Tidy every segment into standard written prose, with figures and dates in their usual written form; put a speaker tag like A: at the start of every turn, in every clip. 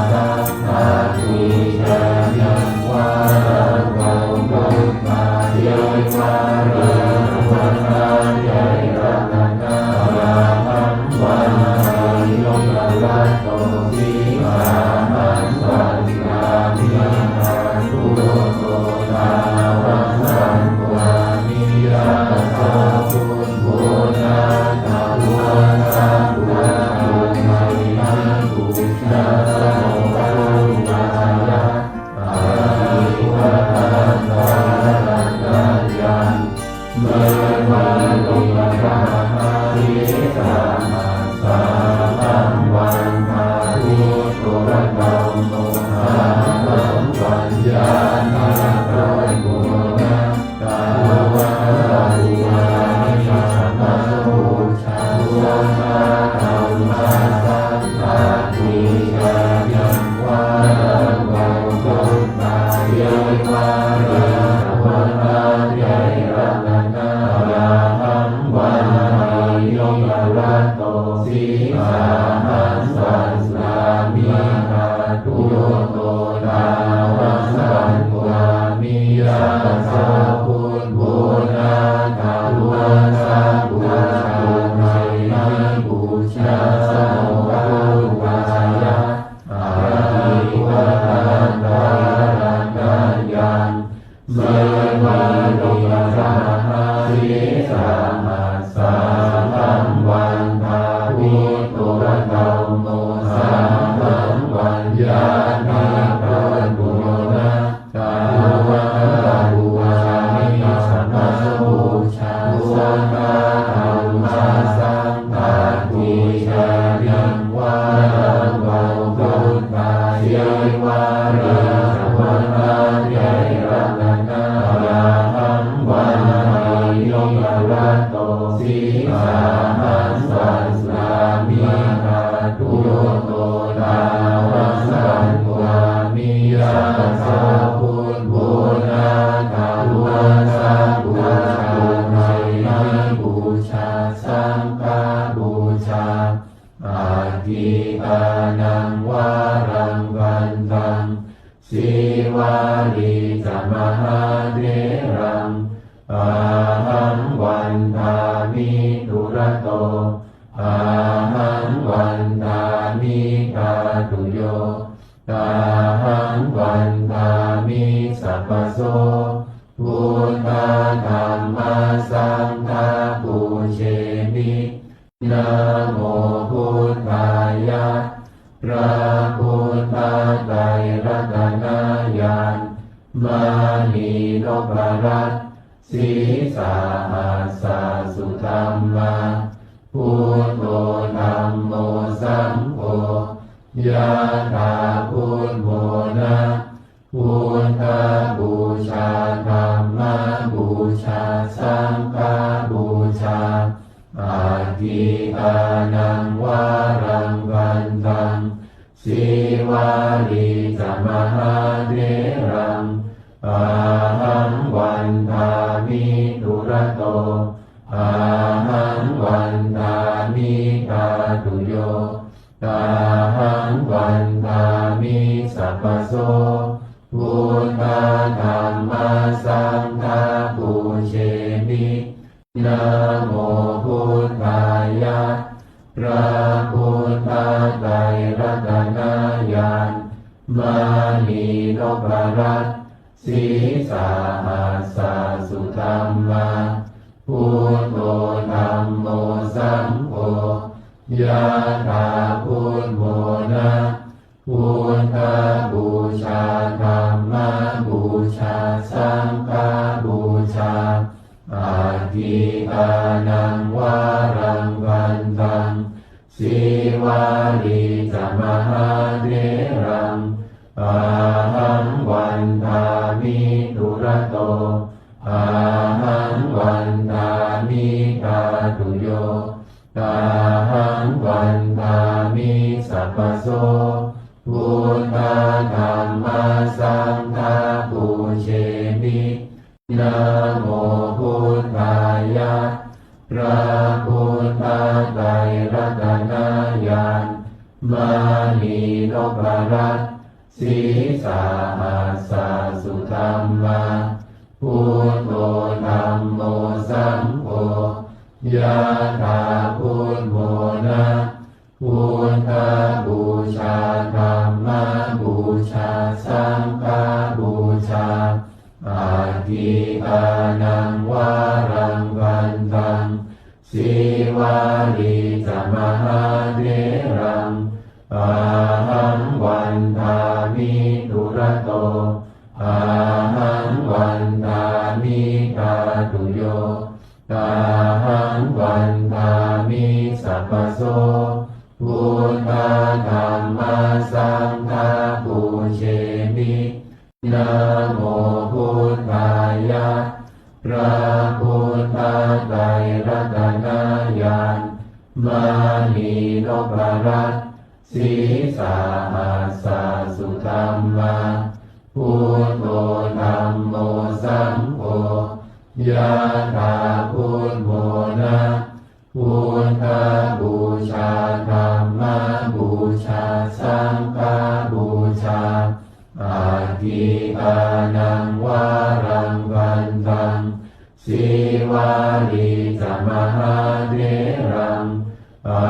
A: สัพพะทุชายังวาระโกตุตาเยวาระวันตาใหญ่รัตนาราหังวันไทยงรัตโตสีสามังวันสามินาทุโตตาวังสังวามิยาสาพุทโธนาตาวันสาพุทโธไม่ให้บูชาสมุทโธวายะอาภิวะทานตาลันยันเมื่อวันลงมาพระมหาวิสามาสาธัมวันทาทุโตระเตโมหะปัญญาณาโตกุณะตาวัตตาอุวามิชามาสุชาวัฏฏะธรรมะสัพพะทุชายังวาระโกตุตาเยวาระวันตาใหญ่รัตนาราหังวันไทยงรัตโตสีสามังวันสามินาทุโตตาวังสังวามิยาสาพุทโธนาตาวันสาพุทโธไม่ให้บูชาสมุทโธวายะอาภิวะทานตาลันยันเมื่อวันลงมาพระมหาวิสามาสาธัมวันทาทุโตระเตโมหะปัญญาณาโตกุณะตาวัตตาอุวามิชามาสุชาวัฏฏะธรรมะสัพพะทุชายังวาระโกตุตาเยวาระวันตาใหญ่รัตนาราหังวันไทยงรัตโตสีสามังวันสามินาทุโตตาวังสังวามิยาสาพุทโธนาตาวันสาพุทโธไม่ให้บูชาสังฆบูชาอาทิตานังวารังวันตังสีวาลีจามหาเถรังอาหังวันทามิทุระโตอาหังวันทามิกาตุโยตาหังวันทามิสัพพโสพุทธธัมมาสังฆาปูเชมินะโมพุทธายะพระพุทธไตรรัตนญาณมณีนพรัตน์สีสาหัสสะสุธัมมาพุทโธธัมโมสังโฆยะถาพุทโธนะพุทธบูชาธัมมบูชาสังฆบูชาอาทิตานังวารังวันตังสีวาลีจามหาเถรังอาหังวันทามิทุระโตอาหังวันทามิกาตุโยตาหังวันทามิสัพพโสพุทธธัมมาสังฆาปูเชมินะโมพุทธายะพระพุทธไตรรัตนญาณมณีนพรัตน์สีสาหัสสะสุธัมมาพุทโธธัมโมสังโฆยะถาพุทโธนะพุทธบูชาธัมมบูชาสังฆบูชาอาทิตานังวารังวันตังสีวาลีจามหาเถรังอาหังวันทามิทุระโตอาหังวันทามิกาตุโยตาหังวันทามิสัพพโสพุทธธัมมาสังฆาปูเชมินะโมพุทธายะพระพุทธไตรรัตนญาณมณีนพ รัตสีสาหัสสะสุธัมมาพุทโธธัมโมสังโฆยะถาพุทโธนะพุทธบูชาธัมมบูชาสังฆบูชาอาทิตานังวารังวันตังสีวาลีจมหาเถรังอาหังวันทามิทุระโตอาหังวันทามิกาตุโยอาหังวันทามิสัพพโสพุทธธัมมาสังฆาปูเชมินะโมพุทธายะพระพุทธไตรรัตนญาณมานีนพรัตน์สีสาหัสสะสุธัมมาพุทโธธัมโมสังโฆยะถาพุทโธนะพุทธบูชาธัมมบูชาสังฆบูชาอาทิตานังวารังวันตังสีวาลีจมหาเถรังอา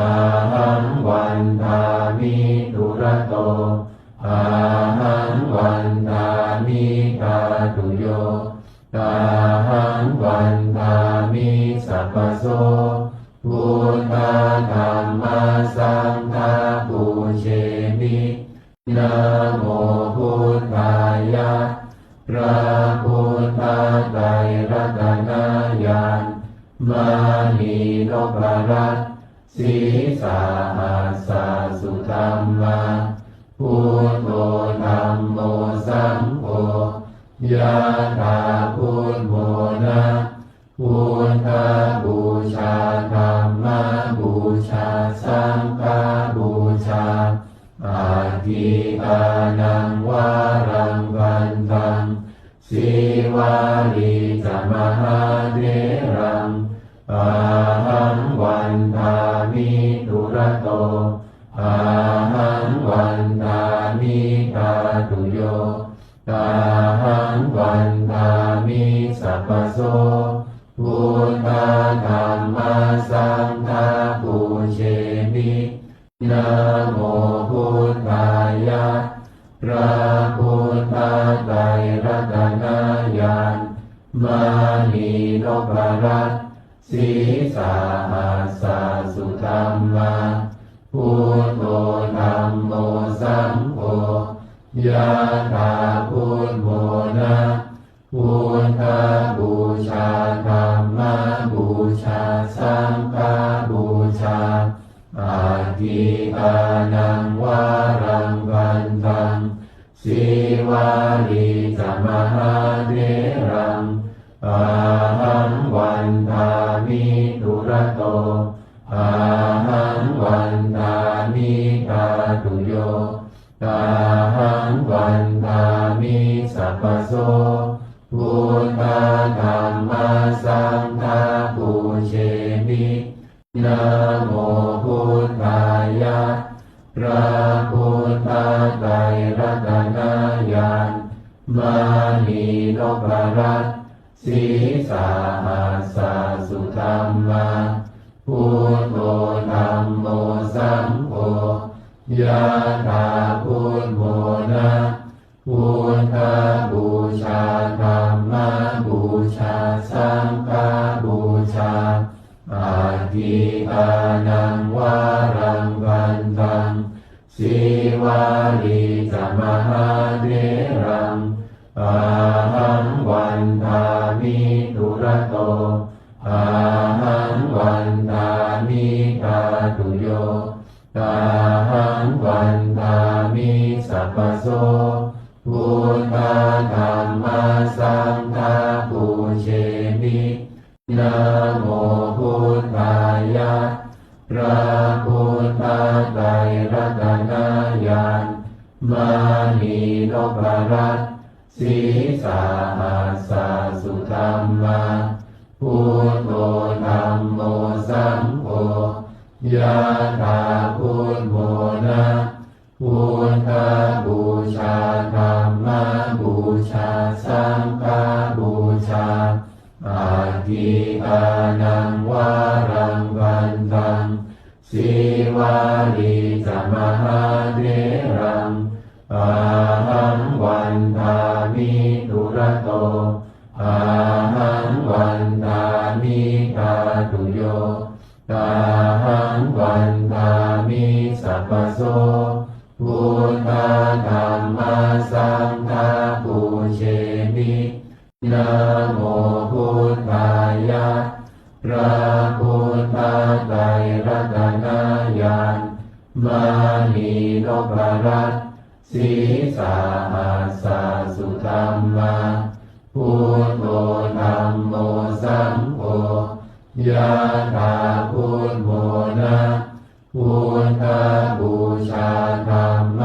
A: หังวันทามิทุระโตอาหังวันทามิกาตุโยอาหังวันทามิสัพพโสพุทธธัมมาสังฆาปูเชมินะโมพุทธายะพระพุทธไตรรัตนญาณมานีนพรัตน์สีสาหัสสะสุธัมมาพุทโธธัมโมสังโฆยะถาพุทโธนะพุทธบูชาธัมมบูชาสังฆบูชาอาทิตานังวารังวันตังสีวาลีจมหาเถรังอาหังวันทามิทุระโตอาหังวันทามิกาตุโยอาหังวันทามิสัพพโสพุทธธัมมาสังฆาปูเชมินะโมพุทธายะพระพุทธไตรรัตนญาณมานีนพรัตน์สีสาหัสสะสุธัมมาพุทโธธัมโมสังโฆยะถาพุทโธนะพุทธบูชาธัมมบูชาสังฆบูชาอาทิตานังวารังวันตังสีวาลีจมหาเถรังอาหังวันทามิทุระโตอาหังวันทามิกาตุโยอาหังวันทามิสัพพโสพุทธธัมมาสังฆาปูเชมินะโมพุทธายะพระพุทธไตรรัตนญาณมานีนพรัตน์สีสาหัสสะสุธัมมาพุทโธธัมโมสังโฆยะถาพุทโธนะพุทธบูชาธัมมบูชาสังฆบูชาอาทิตานังวารังวันตังสีวาลีจมหาเถรังอาหังวันทามิทุระโตอาหังวันทามิกาตุโยอาหังวันทามิสัพพโสพุทธธัมมาสังฆาปูเชมินะโมพุทธายะพระพุทธไตรรัตนญาณมานีนพรัตน์สีสาหัสสะสุธัมมาพุทโธธัมโมสังโฆยะถาพุทโธนะ พ พุทธบูชาธรรมบูชาสังฆบูชาอาทิตานังวารังวันตังสีวาลีจมหาเถรังอาหังวันทามิทุระโตอาหังวันทามิกาตุโยตาหังวันทามิสัพพโสพุทธธัมมัสสังฆาปูเชมินะโมพุทธายะพระพุทธไตรรัตนญาณมานีนพรัตน์ศีสาหัสสะสุธัมมาพุทโธธัมโมสังโฆยะถาพุทโธนะพุทธบูชาธรรม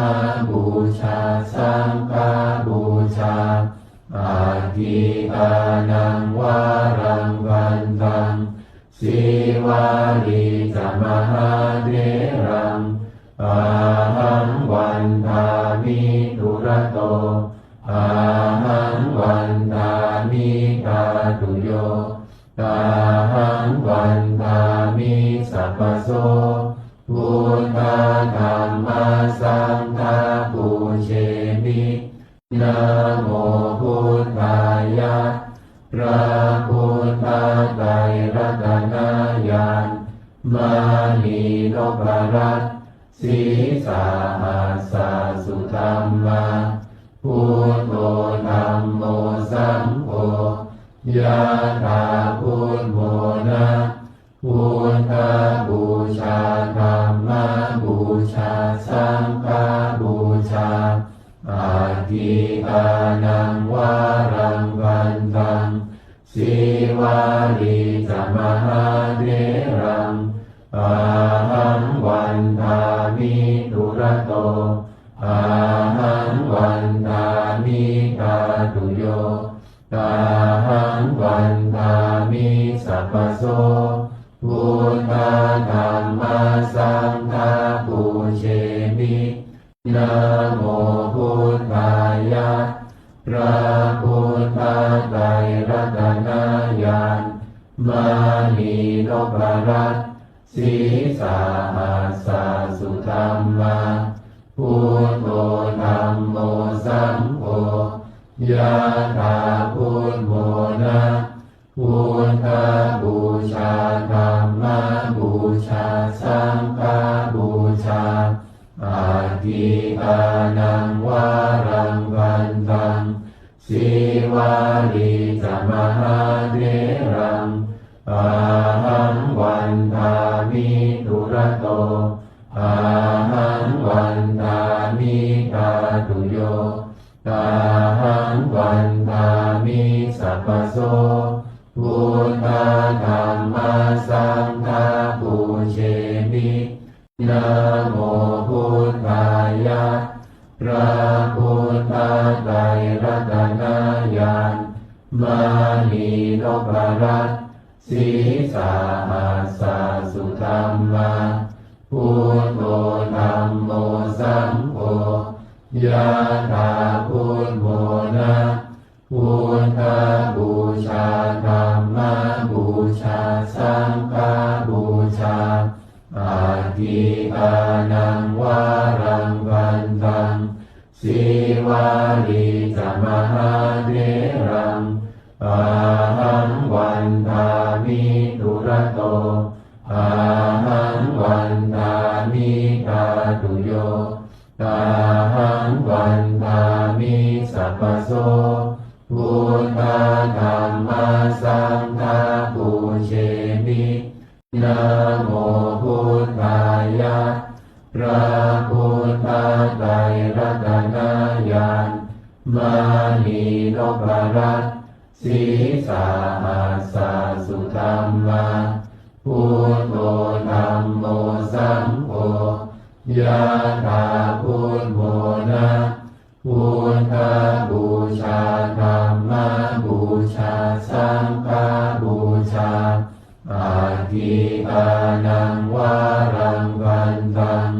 A: บูชาสังฆบูชาอาทิตานังวารังวันตังสีวาลีจมหาเถรังอาหังวันทามิทุระโตอาหังวันทามิกาตุโยตาหังวันทามิสัพพโสพุทธธัมมัสสังฆาปูเชมินะโมพุทธายะพระพุทธไตรรัตนญาณมานีนพรัตน์ศีสาหัสสะสุธัมมาพุทโธธัมโมสังโฆยะถาพุทโธนะพุทธบูชาธรรมบูชาสังฆบูชาอาทิตานังวารังวันตังสีวาลีจมหาเถรังอาหังวันทามิทุระโตอาหังวันทามิกาตุโยตาหังวันทามิสัพพโสพุทธธัมมัสสังฆาปูเชมินะโมพุทธายะพระพุทธไตรรัตนญาณมานีนพรัตน์ศีสาหัสสะสุธัมมาพุทโธธัมโมสังโฆยะถาพุทโธนะพุทธบูชาธรรมบูชาสังฆบูชาอาทิตานังวารังวันตังสีวาลีจมหาเถรังอาหังวันทามิทุระโตอาหังวันทามิกาตุโยตาหังวันทามิสัพพโสพุทธธัมมัสสังฆาปูเชมินะโมพุทธายะพระพุทธไตรรัตนญาณมานีนพรัตน์ศีสาหัสสะสุธัมมาพุทโธธัมโมสังโฆยะถาพุทโธนะพุทธบูชาธรรมบูชาสังฆบูชาอาทิตานังวารังวันตังสีวาลีจมหาเถรังอาหังวันทามิทุระโตอาหังวันทามิกาตุโยตาหังวันทามิสัพพโสพุทธธัมมัสสังฆาปูเชมินะโมพุทธายะพระพุทธไตรรัตนญาณมานีนพรัตน์ศีสาหัสสะสุธัมมาพุทโธธัมโมสังโฆยะถาพุทโธนะพุทธบูชาธรรมบูชาสังฆบูชาอาทิตานังวารังวันตัง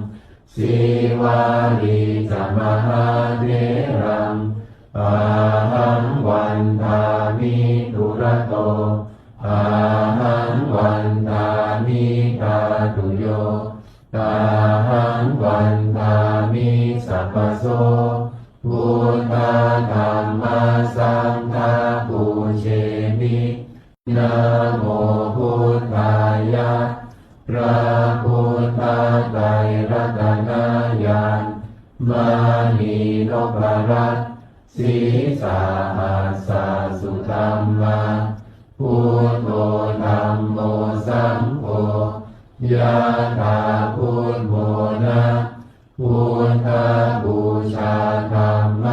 A: สีว วาลีจมหาเถรังอาหังวันทามิทุระโตอาหังวันทามิกาตุโยอาหังวันทามิสัพพโสพุทธธัมมาสังฆาปูเชมินะโมพุทธายะพระพุทธไตรรัตนญาณมานีนพรัตน์ศีสาหัสสะสุธัมมาพุทโธธัมโมสังโฆยะถาพุทโธนะพุทธบูชาธัมม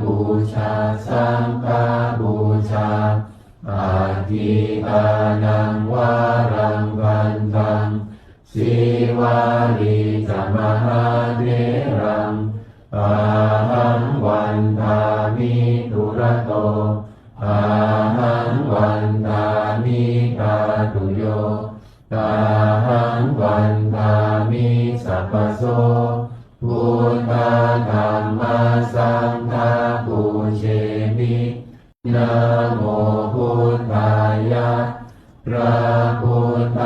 A: บูชาสังฆบูชาอาทิตานังวารังวันตังสีวาลีจมหาเถรังอาหังวันทามิทุระโตอาหังวันทามิกาตุโยอาหังวันทามิสัพพโสพุทธธัมมาสังฆาปูเชมินะโมพุทธายะพระพุทธ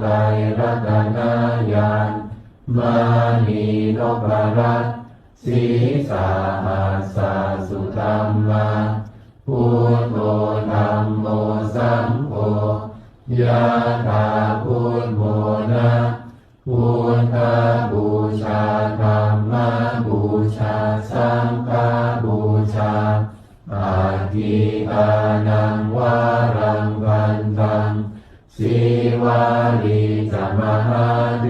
A: ไตรรัตนญาณมานีนพรัตน์ศีสาหัสสะสุธัมมาพุทโธธัมโมสังโฆยะถาพุทโธนะพุทธบูชาธัมมบูชาสังฆบูชาอาทิตานังวารังวันตังสีวาลีจมหาเถ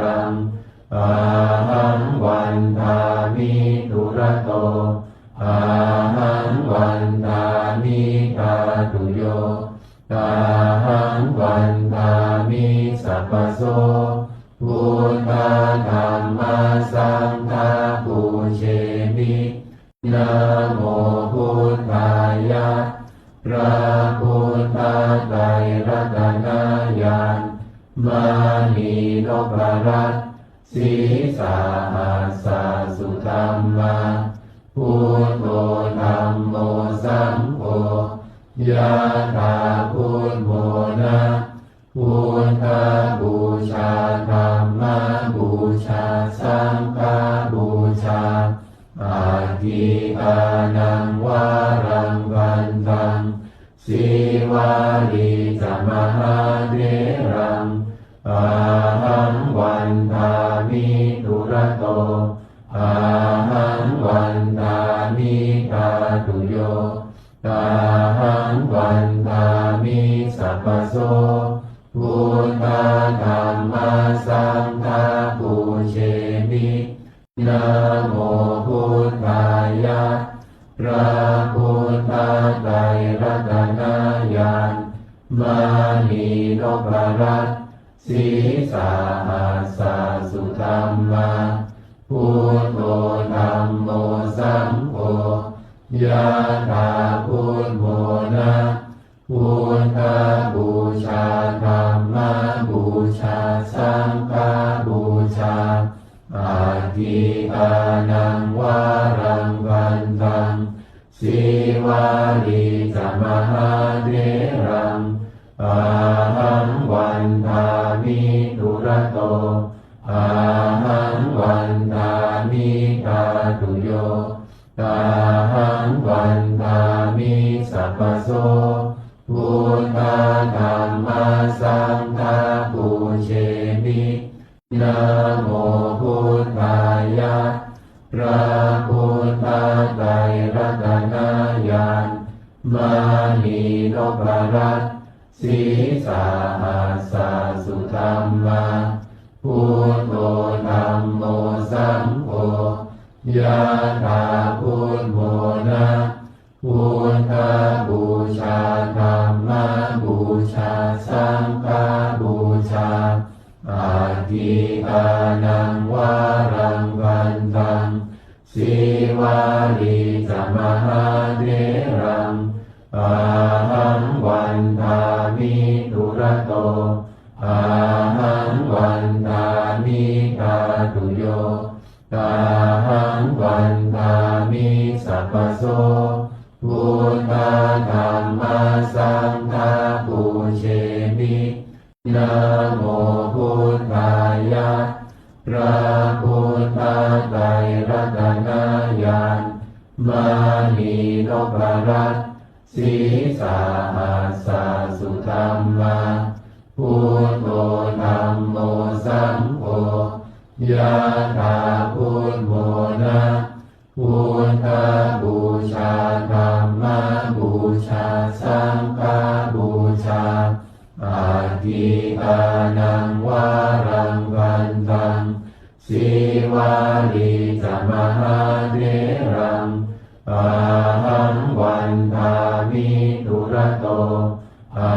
A: รังอาหังวันทามิทุระโตอาหังวันทามิกาตุโยอาหังวันทามิสัพพโสพุทธธัมมาสังฆาปูเชมินะโมพุทธายะพระพุทธไตรรัตนญาณมานีนพรัตน์ศีสาหัสสะสุธัมมาพุทโธธัมโมสังโฆยะถาพุทโธนะพุทธบูชาธัมมบูชาสังฆบูชาอาทิตานังวารังวันตังสีวาลีจมหาเถรังอาหังวันทามิทุระโตอาหังวันทามิกาตุโยอาหังวันทามิสัพพโสพุทธธัมมาสังฆาปูเชมินะโมพุทธายะพระพุทธไตรรัตนญาณมานีนพรัตน์ศีสาหัสสะสุธัมมาพุทโธธัมโมสังโฆยะถาพุทโธนะพุทธบูชาธัมมบูชาสังฆบูชาอาทิตานังวารังวันตังสีวาลีจมหาเถรังอาหังวันทามิทุระโตอาหังวันทามิกาตุโยอาหังวันทามิสัพพโสพุทธธัมมาสังฆาปูเชมินะโมพุทธายะพระพุทธไตรรัตนญาณมานีนพรัตน์ศีสาหัสสะสุธัมมาพุทโธธัมโมสังโฆยะถาพุทโธนะพุทธบูชาธัมมบูชาสังฆบูชาอาทิตานังวารังวันตังสีวาลีจมหาเถรังอาหังวันทามิทุระโตอาหังวันทามิกาตุโยอา มิสัพพโสพุทธธัมมาสังฆาปูเชมินะโมพุทธายะพระพุทธไตรรัตนญาณมณีนพรัตน์ศีสาหัสสะสุธัมมาพุทโธธัมโมสังโฆยะถาพุทโธนะพุทธบูชาธัมมบูชาสังฆบูชาอาทิอานังวารังวันตังสีวาลีจะมหาเถรังอาหังวันทามิทุระโตอา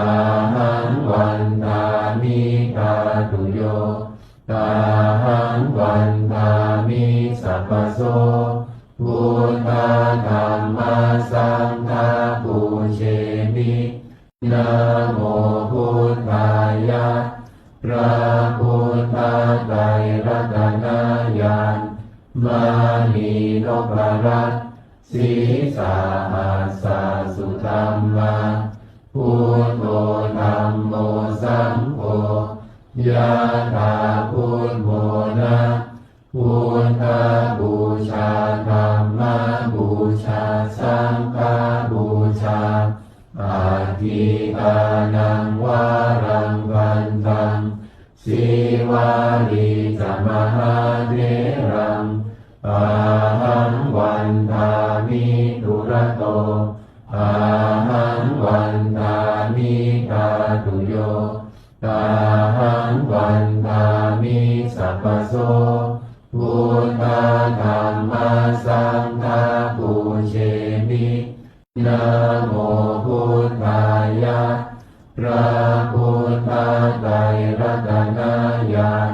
A: หังวันทามิกาตุโยอาหังวันทามิสัพพโสพุทธธัมมาสังฆาปูเชมินะโมพุทธายะพระพุทธไตรรัตนญาณมณีนพรัตน์ศีสาหัสสะสุธัมมาพุทโธธัมโมสังโฆยะถาพุทโธนะพุทธบูชาธัมมบูชาสังฆบูชาอาทิอานังวารังวันตังสีวาลีจะมหาเถรังอาหังวันทามิทุระโตอาหังวันทามิกาตุโยอาหังวันทามิสัพพโสพุทธธัมมาสังฆาปูเชมินะโมพุทธายะพระพุทธไตรรัตนญาณ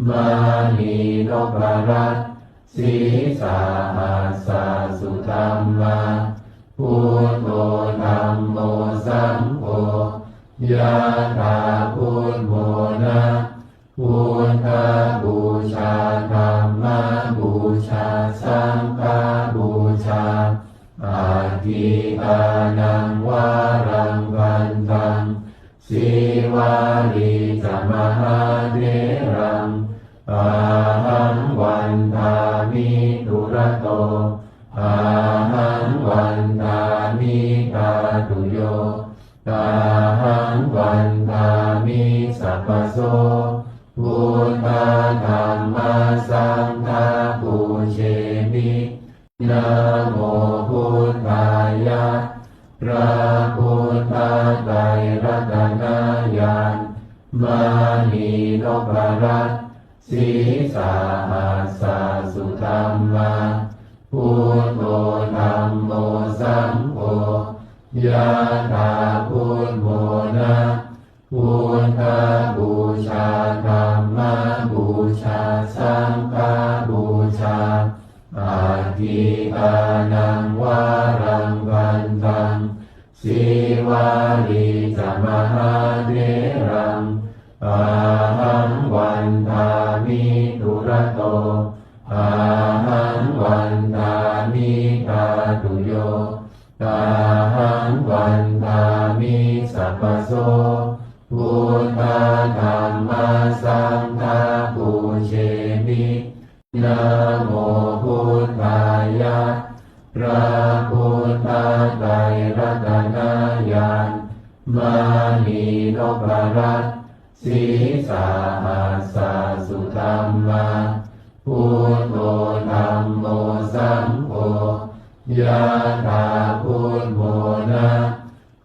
A: มณีนพรัตน์ศีสาหัสสะสุธัมมาพุทโธธัมโมสังโฆยะถาพุทโธนะพุทธบูชาธัมมบูชาสังฆบูชาอาทิอานังวารังวันตังสีวาลีจะมหาเถรังอาหังวันทามิทุระโตอาหังวันทามิกาตุโยอาหังวันทามิสัพพโสพุทธธัมมาสังฆาปูเชมินะโมพุทธายะพระพุทธไตรรัตนญาณมณีนพรัตน์ศีสาหัสสะสุธัมมาพุทโธธัมโมสังโฆยะถาพุทโธนะพุทธบูชาธัมมบูชาสังฆบูชาอาทิอานังวารังวันตังสีวาลีจะมหาเถรังอาหังวันทามิทุระโตอาหังวันทามิกาตุโยอาหังวันทามิสัพพโสพุทธธัมมาสังฆาปูเชมินะโมพุทธายะพระพุทธไตรรัตนญาณมณีนพรัตน์ศีสาหัสสะสุธัมมาพุทโธธัมโมสังโฆยะถาพุทโธนะ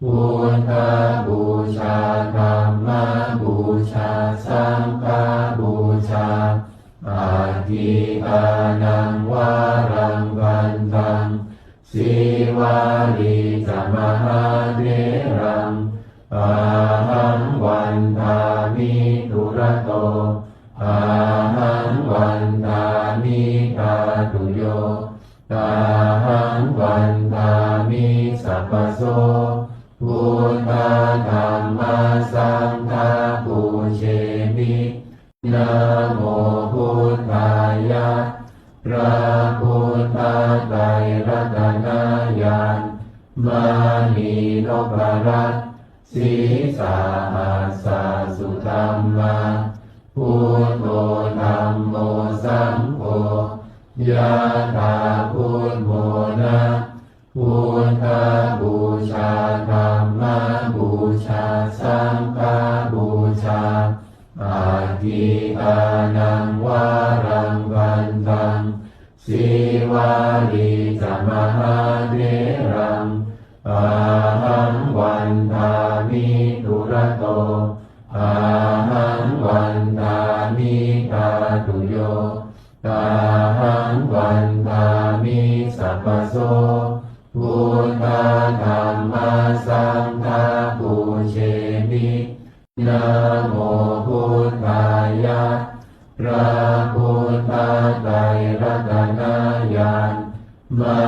A: พุทธบูชาธัมมบูชาสังฆบูชาอาทิอานังวารังวันตังสีวาลีจะมหาเถรังอาหังวันทามิทุระโตอาหังวันทามิกาตุโยอาหังวันทามิสัพพโสพุทธธัมมาสังฆาปูเชมินะโมพุทธายะพระพุทธไตร รัตนญาณมานีนพรัตน์สีสาหัสสะสุธรรมาพุทโธธัมโมสังโฆยะถาพุทโธนะพุทธบูชาธัมมบูชาสังฆบูชาอาทิตานังวารังวันตังสีวาลีจะมหาเถรังอาหังวันทามิทุระโตอาหังวันทามิตาตุโยอาหังวันทามิสัพพโสพุทธธัมมาสังฆาปูเชมินะโมพุทธายะพระพุทธไตรรัตนญาณมา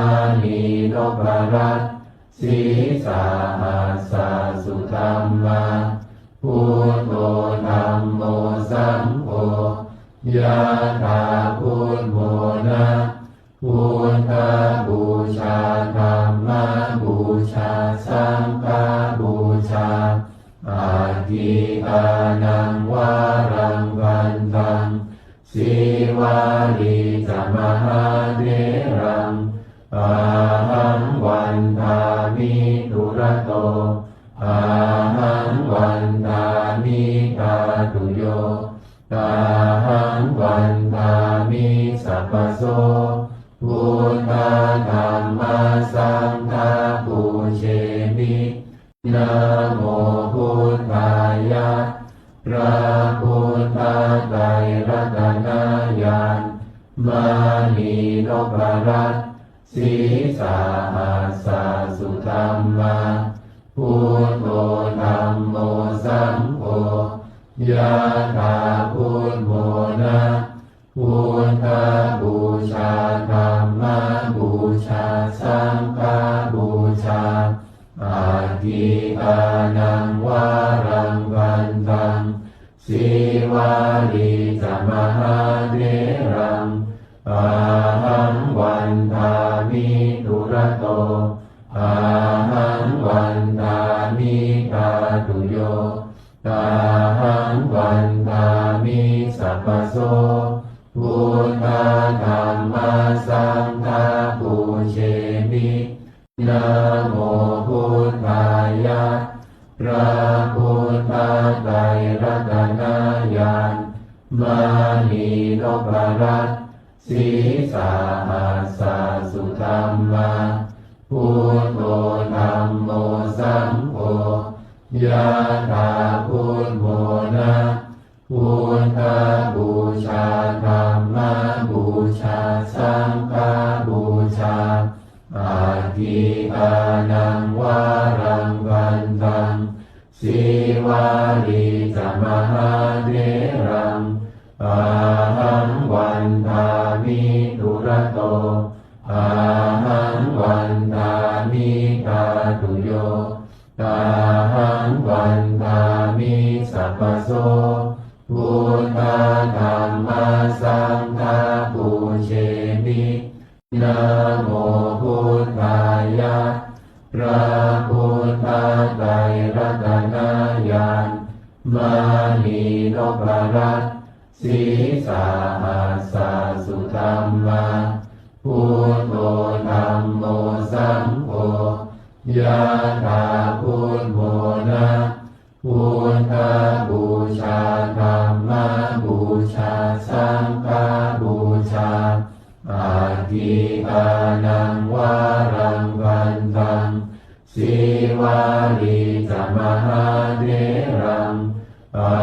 A: นีนพรัตน์สีสาหัสสะสุธรรมาพุทโธธัมโมสังโฆยะถาพุทโธนะพุทธบูชาธัมมบูชาสังฆบูชาอาทิตานังวารังวันตังสีวาลีจะมหาเถรังอาหังวันทามิทุระโตอาหังวันทามิตาตุโยอาหังวันทามิสัพพโสพุทธธัมมาสังฆาปูเชมินะโมพุทธายะพระพุทธไตรรัตนญาณมานีนพรัตน์สีสาหัสสะสุธรรมาพุทโธธัมโมสังโฆยะถาพุทโธนะพุทธบูชาธัมมบูชาสังฆบูชาอาทิตานังวารังวันตังสีวาลีจะมหาเถรังอาหังวันทามิทุระโตอาหังวันทามิตาตุโยอาหังวันทามิสัพพโสพุทธธัมมาสังฆาปูเชมินะโมพุทธายะพระพุทธไตรรัตนญาณมานีนพรัตน์สีสาหัสสะสุธรรมาพุทโธธัมโมสังโฆยะถาพุทโธนะพุทธบูชาธัมมบูชาสังฆบูชาอาทิตานังวารังวันตังสีวาลีจะมหาเถรังอาหังวันทามิทุระโตอาหังวันทามิตาตุโยอาหังวันทามิสัพพโสพุทธธัมมาสังฆาปูเชมินะโมพุทธายะพระพุทธไตรรัตนญาณมานีนพรัตน์สีสาหัสสะสุธรรมาพุทโธธัมโมสังโฆยะถาพุทโธนะพุทธบูชาธัมมบูชาสังฆบูชาอาทิตานังวารังวันตังสีวาลีจะมหาเถรังอา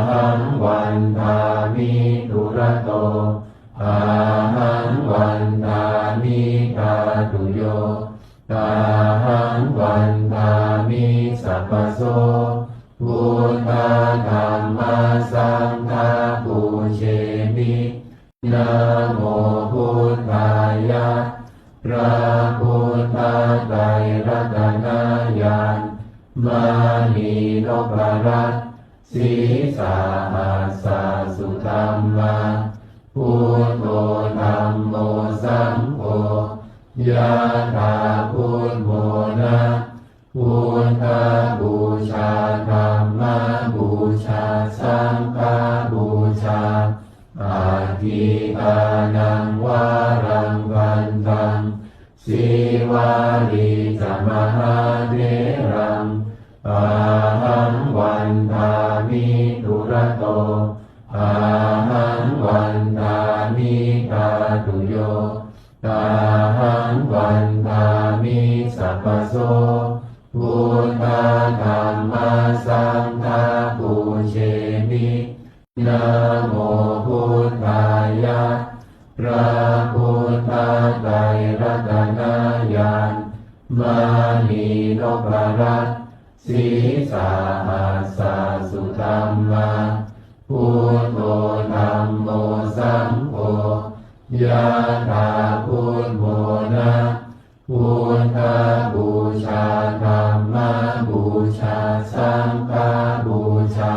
A: หังวันทามิทุระโตอาหังวันทามิตาตุโยอาหังวันทามิสัพพโสพุทธธัมมาสังฆาปูเชมินะโมพุทธายะพระพุทธไตรรัตนญาณมานีนพรัตน์สีสาหัสสะสุธรรมาพุทโธธัมโมสังโฆ ยะถาพุทโธนะพุทธบูชาธัมมบูชาสังฆบูชาอาทิตานังวารังวันตังสีวาลีจะมหาเถรังอาหังวันทามิทุระโตอาหังวันทามิตาตุโยตาหังวันทามิสัพพโสพุทธธัมมาสังฆาปูเชมินะโมพุทธายะพระพุทธไตรรัตนญาณมณีนพรัตน์ศีสาหัสสะสุธัมมาพุทโธธัมโมสังโฆยะถาพุทโธนะพุทธบูชาธัมมบูชาสังฆบูชา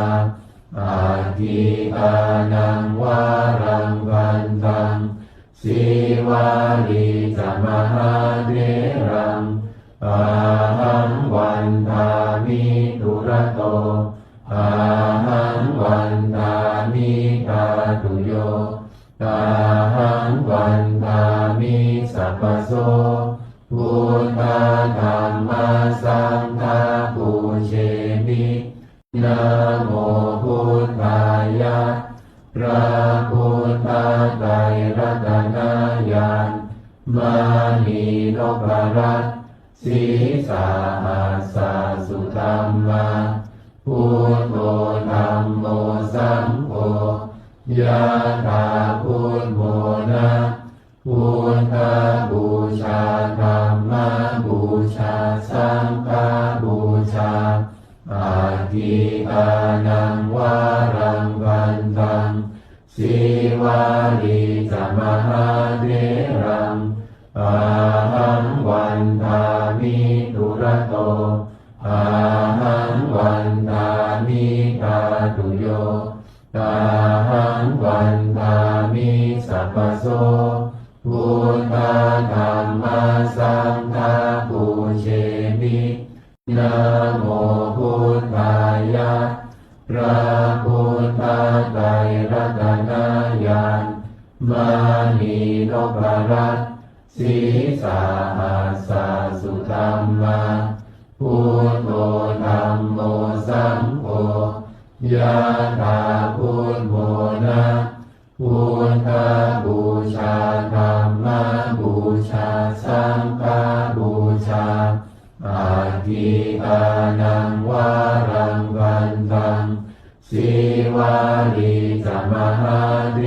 A: อาทิตานังวารังวันตังสีวาลีจะมหาเถรังอาหังวันทามิทุระโตอาหังวันทามิตาตุโยตาหังวันทามิสัพพโสพุทธธัมมาสังฆาปูเชมินะโมพุทธายะพระพุทธไตรรัตนญาณมณีนพรัตน์ศีสาหัสสะสุธัมมาพุทโธธัมโมสังโฆยะถาพุทโธนะพุทธบูชาธัมมบูชาสังฆบูชาอาทิตานังวารังวันตังสีวาลีจะมหาเถรังอาหังวันทามิทุระโตอาหังวันทามิตาตุโยตาหังวันทามิสัพพโสพุทธธัมมาสังฆาปูเชมินะโมพุทธายะพระพุทธไตรรัตนญาณมณีนพรัตน์ศีสาหัสสะสุธัมมาพุทโธธัมโมสังโฆยะถาพุทโธนะพุทธบูชาธัมมบูชาสังฆบูชาอาทิตานังวารังวันตังสีวาลีจะมหาเถ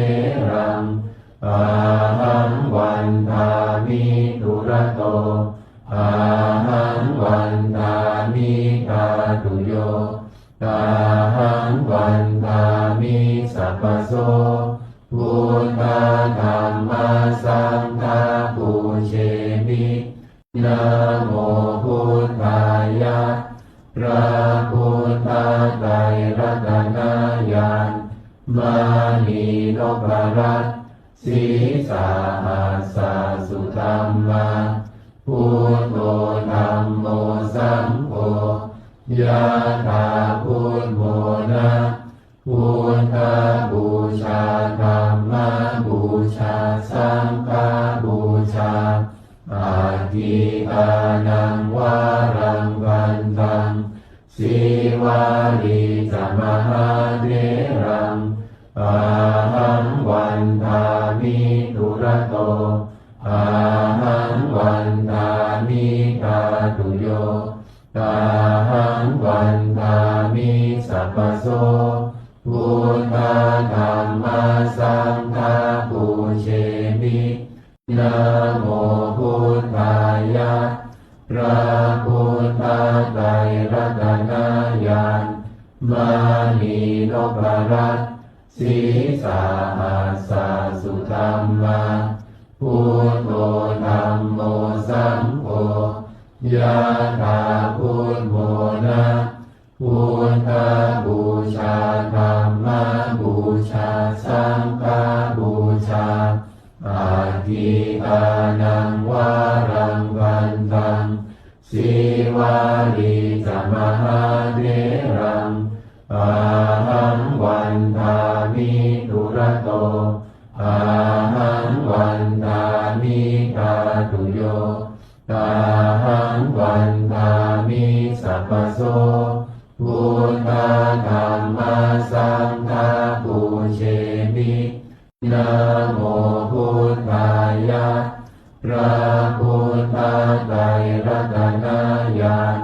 A: รังอาหังวันทามิทุระโตอาหังวันทามิตาตุโยตาหังวันทามิสัพพโสพุทธธัมมาสังฆาปูเชมินะโมพุทธายะพระพุทธไตรรัตนญาณมณีนพรัตน์ศีสาหัสสะสุธัมมาพุทโธธัมโมสังโฆยะถาพุทโธนะพุทธบูชาธัมมบูชาสังฆบูชาอาทิตานังวารังวันตังสีวาลีจะมหาเถรังอาหังวันทามิทุระโตอาหังวันทามิตาตุโยตาหังวันทามิสัพพโสพุทธธัมมาสังฆาปูเชมินะโมพุทธายะพระพุทธไตรรัตนญาณมณีนพรัตน์ศีสาหัสสะสุธัมมาพุทโธธัมโมสังโฆยะถาพุทโธนะพุทธบูชาธัมมบูชาสังฆบูชาอาทิตานังวา งวันตังสีวาลีจะมหาเถรังอาหังวันทามิทุระโตอาหังวันทามิกาตุโยอาหังวันทามิสัพพโสพุทธธัมมาสังฆาปูเชมินะโมพุทธายะพระพุทธไตรรัตนญาณ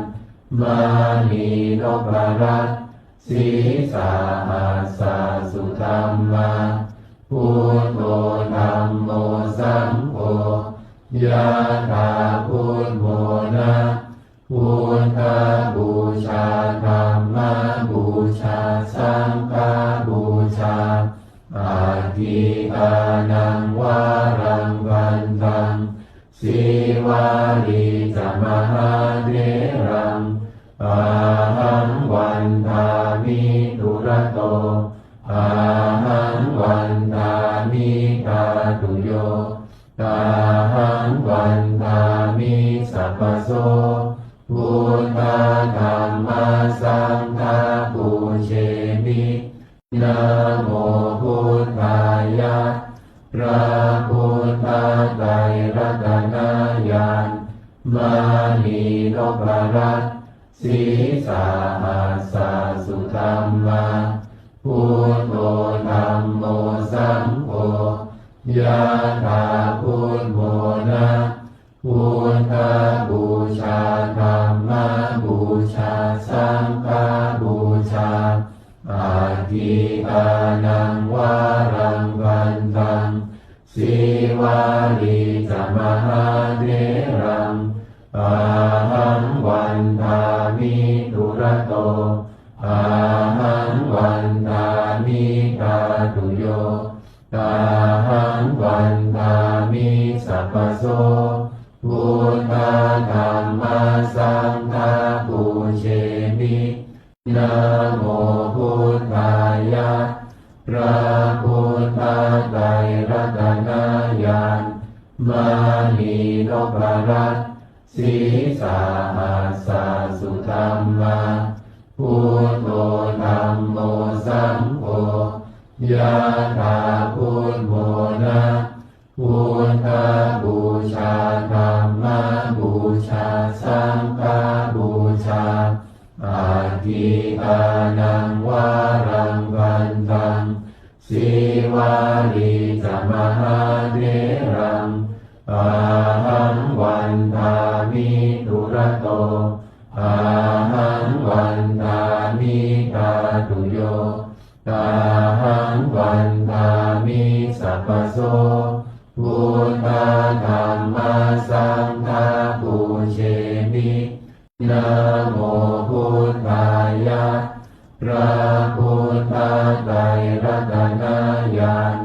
A: มานีนพรัตน์ศีสาหัสสะสุธัมมาพุทโธธัมโมสังโฆยะถาพุทโธนะพุทธบูชาธัมมบูชาสังฆบูชาอาทิกานังวารังวันตังสีวาลีจะมหาเถรังอาหังวันทามิทุระโตอาหังวันทามิกาตุโยอาหังวันทามิสัพพโสพุทธธัมมาสังฆาปูเชมินะโมพุทธายะพระพุทธไตรรัตนญาณมานีนพรัตน์ศีสาหัสสะสุธัมมาพุทโธธัมโมสังโฆยะถาพุทโธนะพุทธบูชาธัมมบูชาสังฆบูชาอาทิกานังวารังวันตังสีวาลีจะมหาเถรังอาหังวันทามิทุระโตอาหังวันทามิกาตุโยอาหังวันทามิสัพพโสพุทธธัมมาสังฆาปูเชมินะโมพุทธายะพระพุทธไตรรัตนญาณมานีนพรัตน์ศีสาหัสสะสุธัมมาพุทโธธัมโมสังโฆยะถาพุทโธนะพุทธบูชาธัมมบูชาสังฆบูชาอาทิกานังวารังวันตังสีวาลีจะมหาเถรังอาหังวันทามิทุระโตอาหังวันทามิกาตุโยอาหังวันทามิสัพพโสพุทธธัมมาสังฆาปูเชมินะโมพุทธายะพระพุทธไตรรัตนญาณ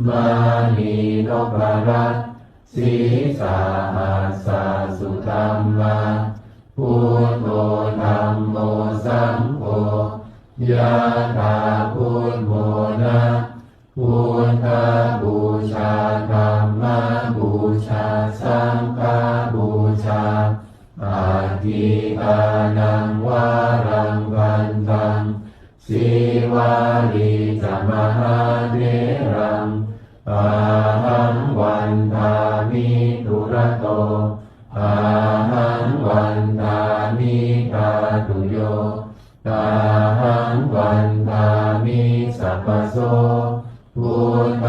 A: มานีนพรัตน์ศีสาหัสสะสุธัมมาพุทโธธัมโมสังโฆยะถาพุทโธนะพุทธบูชาธัมมบูชาสังฆบูชาอาทิกานังวารังวันตังสีวาลีจะมหาเถรังอาหังวันทามิทุระโตอาหังวันทามิกาตุโยอาหังวันทามิสัพพโสพุทธ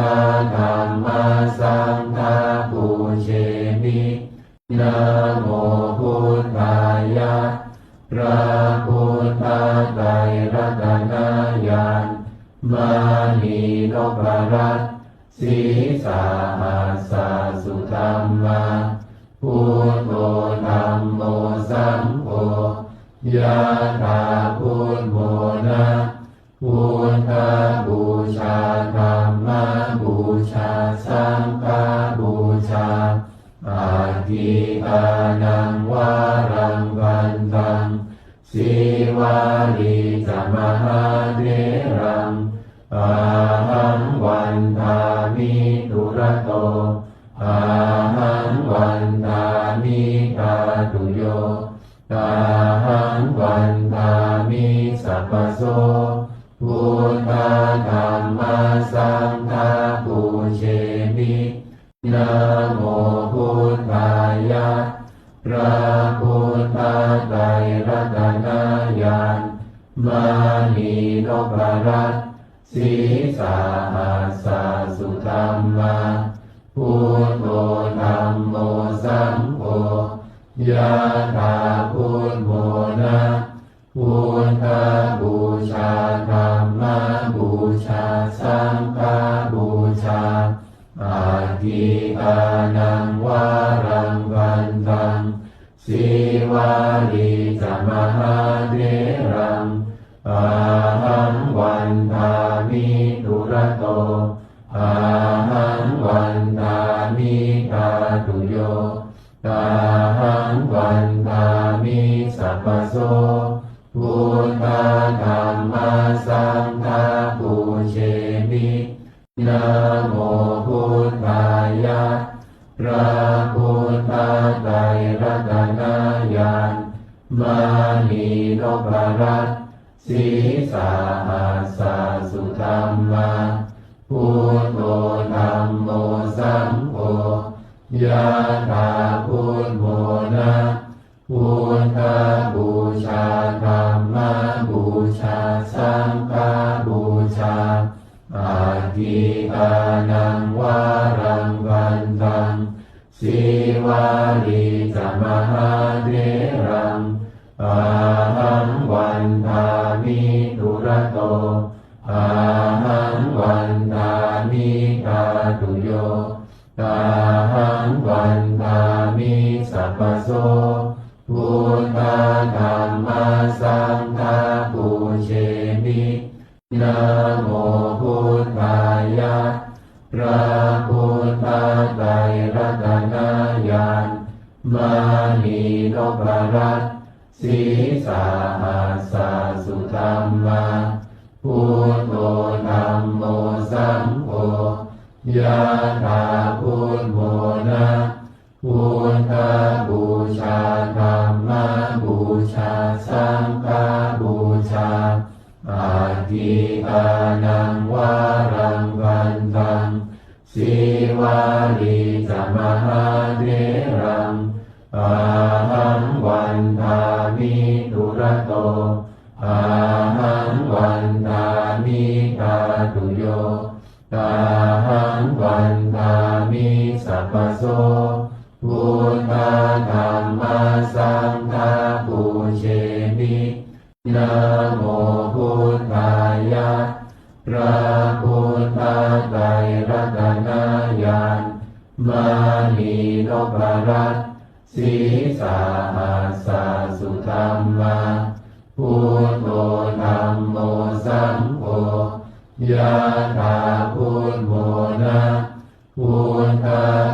A: ธัมมาสังฆาปูเชมินะโมพุทธายะพระพุทธไตรรัตนญาณมานีนพรัตน์ศีสาหัสสะสุธัมมาพุทโธธัมโมสังโฆยะถาพุทโธนะพุทธบูชาธัมมบูชาสังฆบูชาอาทิกานังวารังวันตังสีวาลีจะมหาเถรังอาหังวันทามิทุระโตอาหังวันทามิ กาตุโยตาหังวันทามิสัพพโสพุทธธัมมาสังฆาปูเชมินะโมพุทธายะพระพุทธไตรรัตนญาณมานีนพรัตน์ศีสาหัสสะสุธัมมาพุทโธธัมโมสังโฆยะถาพุทโธนะพุทธบูชาธัมมบูชาสังฆบูชาอาทิตานังวารังวันตังสีวาลีจมหาเถรังอาหังวันทามิทุระโตอาหังวันทามิกาตุโยตาหังวันทามิสัพพโสพุทธธัมมาสังฆาปูเชมินะโมพุทธายะพระพุทธไตรรัตนญาณมานีนพรัตน์ศีสาหัสสะสุธัมมาพุทโธธัมโมสังโฆยะถาพุทโธนะพุทธบูชาธัมมบูชาสังฆบูชาอาทิตานังวารังวันตังสีวาลีจมหาเถรังอาหังวันทามิทุระโตอาหังวันทามิกาตุโยตาหังวันทามิสัพพโสพุทธธัมมาสังฆาปูเชมินะโมพุทธายะพระพุทธไตรรัตนญาณมานีนพรัตน์ศีสาหัสสะสุธัมมาพุทโธธัมโมสังโฆยะถาพุทโธนะพุทธบูชาธัมมบูชาสังฆบูชาอาทิตานังวารังวันตังสีวาลีจมหาเถรังอาหังวันทามิทุระโตอาหังวันทามิกาตุโยตาหังวันทามิสัพพโสพุทธธัมมาสังฆาปูเชมินะโมพุทธายะพระพุทธไตรรัตนญาณมานีนพรัตน์ศีสาหัสสะสุธัมมาพุทโธธัมโมสังโฆยะถาพุทโธนะพุทธ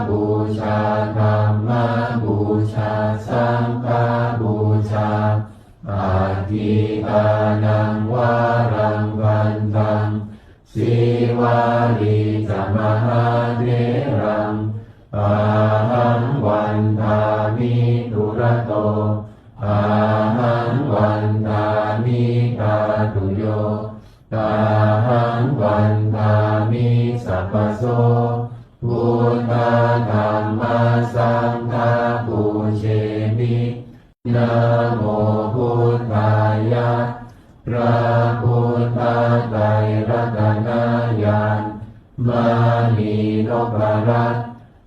A: บูชาธัมมบูชาสังฆบูชาอาทิตานังวารังวันตังสีวาลีจมหาเถรังอาหังวันทามิทุระโตอาหังวันทามิกาตุโยตาหังวันทามิสัพพโสพุทธธัมมาสังฆาปูเชมินะโมพุทธายะพระพุทธไตรรัตนญาณมานีนพรัตน์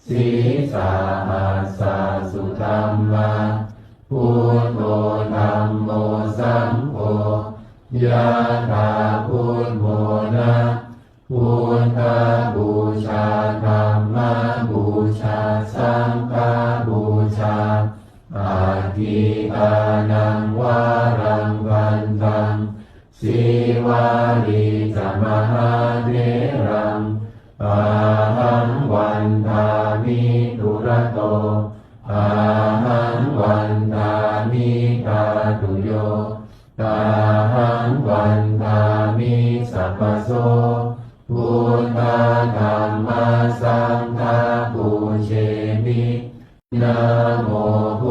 A: ศีสาหัสสะสุธัมมาพุทโธธัมโมสังโฆยะถาพุทโธนะพุทธบูชาธัมมบูชาสังฆบูชาอาทิตานังวารังวันตังสีวาลีจมหาเถรังอาหังวันทามิทุระโตอาหังวันทามิกาตุโยตาหังวันทามิสัพพโสพุทธธัมมาสังฆาปูเชมินะโมพุ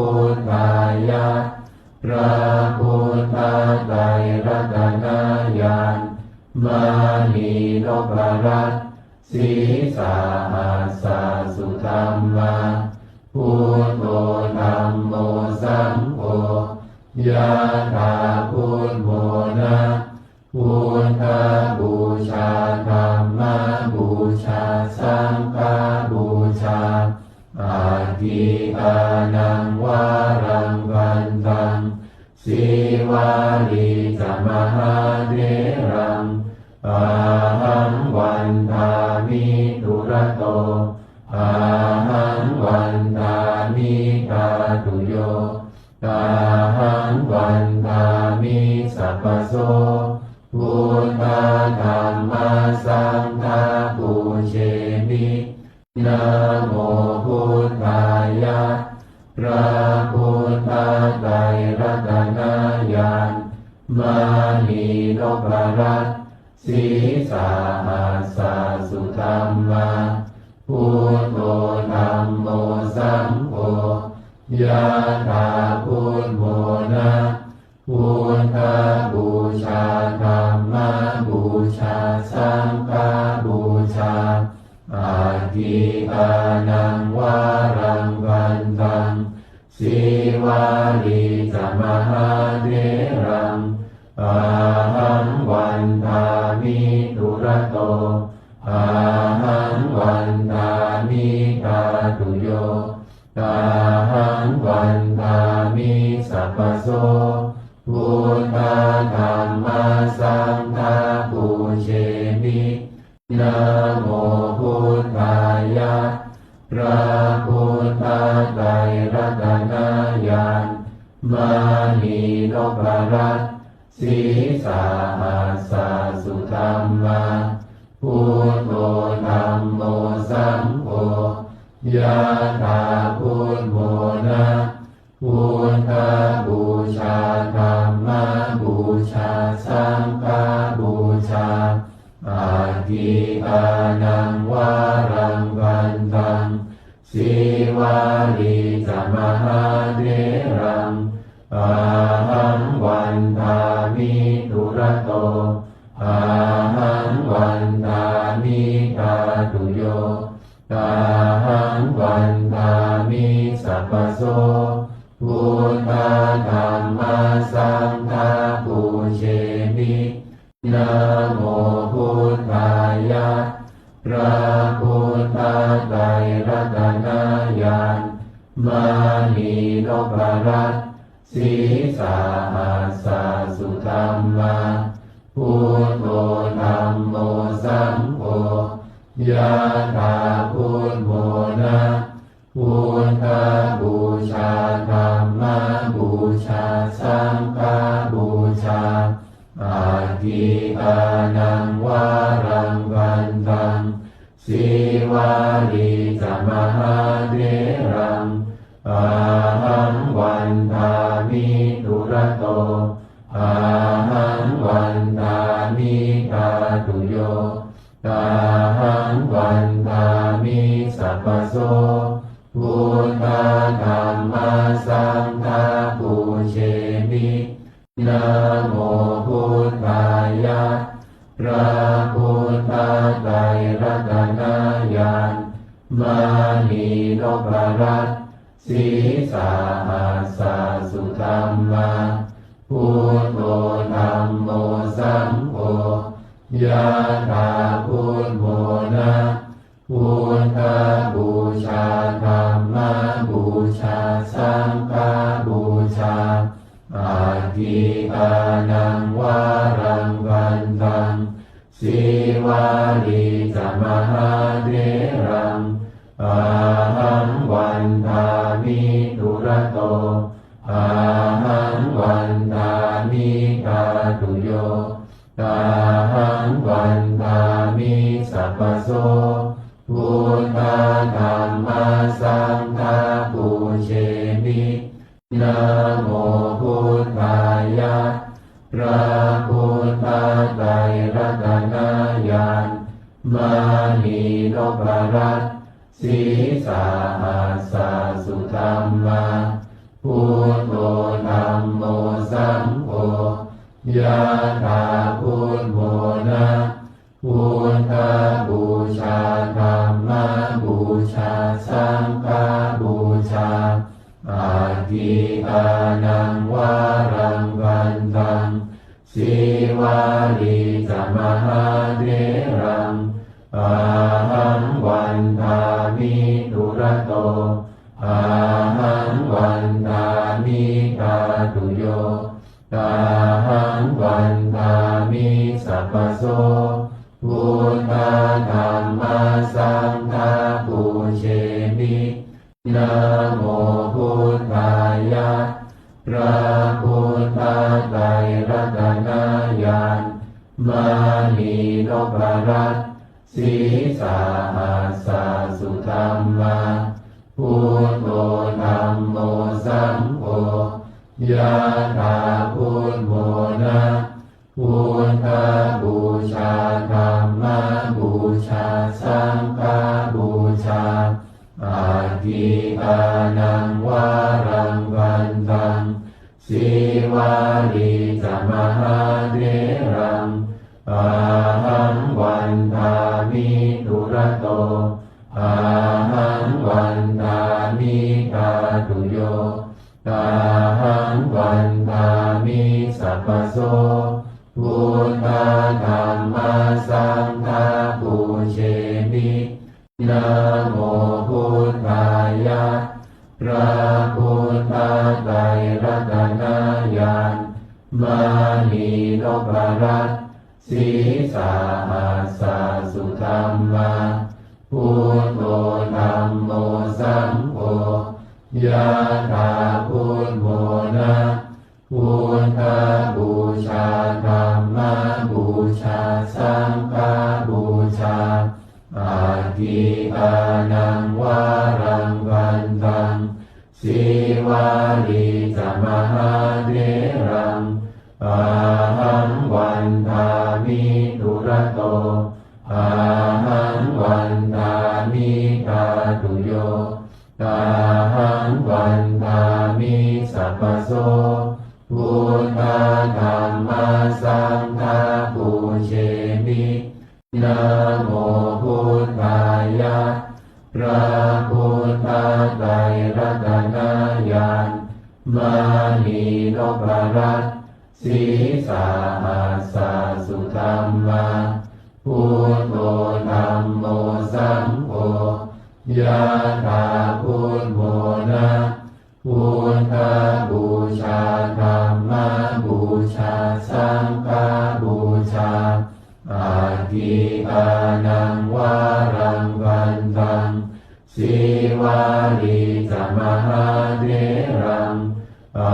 A: ยะถาพุทโธนะพุทธบูชาธัมมบูชาสังฆบูชาอาทิอานังวารังวันตังสีวาลีจมหาเถรังอาหังวันทามิทุระโตอาหังวันทามิกาตุโยอาหังวันทามิสัพพโสพุทธธัมมาสังฆาปูเชมินะโมพุทธายะพระพุทธไตรรัตนญาณมณีนพรัตน์ศีสาหัสสะสุธัมมาพุทโธธัมโมสังโฆยะถาพุทโธนะพุทธบูชาธัมมบูชาสังฆบูชาอาทิอานังวารังวันตังสีวาลีจมหาเถรังอาหังวันทามิทุระโตอาหังวันทามิกาตุโยอาหังวันทามิสัพพโสพุทธธัมมาสังฆาปูเชมินะโมพุทธายะพระพุทธไตรรัตนญาณมณีนพรัตน์ศีสาหัสสะสุธัมมาพุทโธธัมโมสังโฆยะถาพุทโธนะพุทธบูชาธัมมบูชาสังฆบูชาอาทิอานังวารังวันตังสีวาลีจมหาเถรังอาหังวันทามิทุระโตอาหังวันทามิกาตุโยอาหังวันทามิสัพพโสพุทธธัมมาสังฆาปูเชมินะโมพุทธายะพระพุทธไตรรัตนญาณมณีนพรัตน์ศีสาหัสสะสุธัมมาพุทโธธัมโมสังโฆยะถาพุทโธนะพุทธบูชาธัมมบูชาสังฆบูชาอาทิอานังวารังวันตังสีวาลีจมหาเถรังอาหังวันทามิทุระโตอาหังวันทามิกาตุโยอาหังวันทามิสัพพโสพุทธธัมมาสังฆาปูเชมินะโมพุทธายะพระพุทธไตรรัตนญาณมณีนพรัตน์ศีสาหัสสะสุธัมมาพุทโธธัมโมสังโฆยะถาพุทโธนะพุทธบูชาธัมมบูชาสังฆบูชาอาทิอานังวารังวันตังสีวาลีจมหาเถรังอาหังวันทามิทุระโตอาหังวันทามิกาตุโยอาหังวันทามิสัพพโสพุทธธัมมาสังฆาปูเชมินะโมพุทธายะพระพุทธไตรรัตนญาณมณีนพรัตน์ศีสาหัสสะสุธัมมาพุทโธธัมโมสังโฆยะถาพุทโธนะพุทธบูชาธัมมบูชาสังฆบูชา อาทิตานังวารังวันตังสีวาลีจะมหาเถรังอาหังวันทามิทุระโตอาหังวันทามิกาตุโยอาหังวันทามิสัพพโสพุทธธัมมาสังฆาปูเชมินะโมพุทธายะพระพุทธไตรรัตนญาณมานีนพรัตน์สีสาหัสสะสุธัมมาพุทโธธัมโมสังโฆยะถาพุทโธนะพุทธบูชาธัมมบูชาสังฆบูชาอาทิตานังวารังวันตังสีวาลีจะมหาเถรังอาหังวันทามิทุระโตอาหังวันทามิกาตุโยอาหังวันทามิสัพพโสพุทธธัมมาสังฆาปูเชมินะโมพุทธายะพระพุทธไตรรัตนญาณมานีนพรัตน์สีสาหัสสะสุธัมมาพุทโธธัมโมสังโฆยะถาพุทโธนะพุทธบูชาธัมมบูชาสังฆบูชาอาทิตานังวารังวันตังสีวาลีจะมหาเถรังอาหังวันทามิทุระโตอาหังวันทามิกาตุโยอาหังวันทามิสัพพโสพุทธธัมมาสังฆาปูเชมินะโมพุทธายะพระพุทธไตรรัตนญาณมานีนพรัตน์สีสาหัสสะสุธัมมาพุทโธธัมโมสังโฆยะถาพุทโธนะพุทธบูชาธัมมบูชาสังฆบูชาอาทิตานังวารังวันตังสีวาลีจะมหาเถรังอา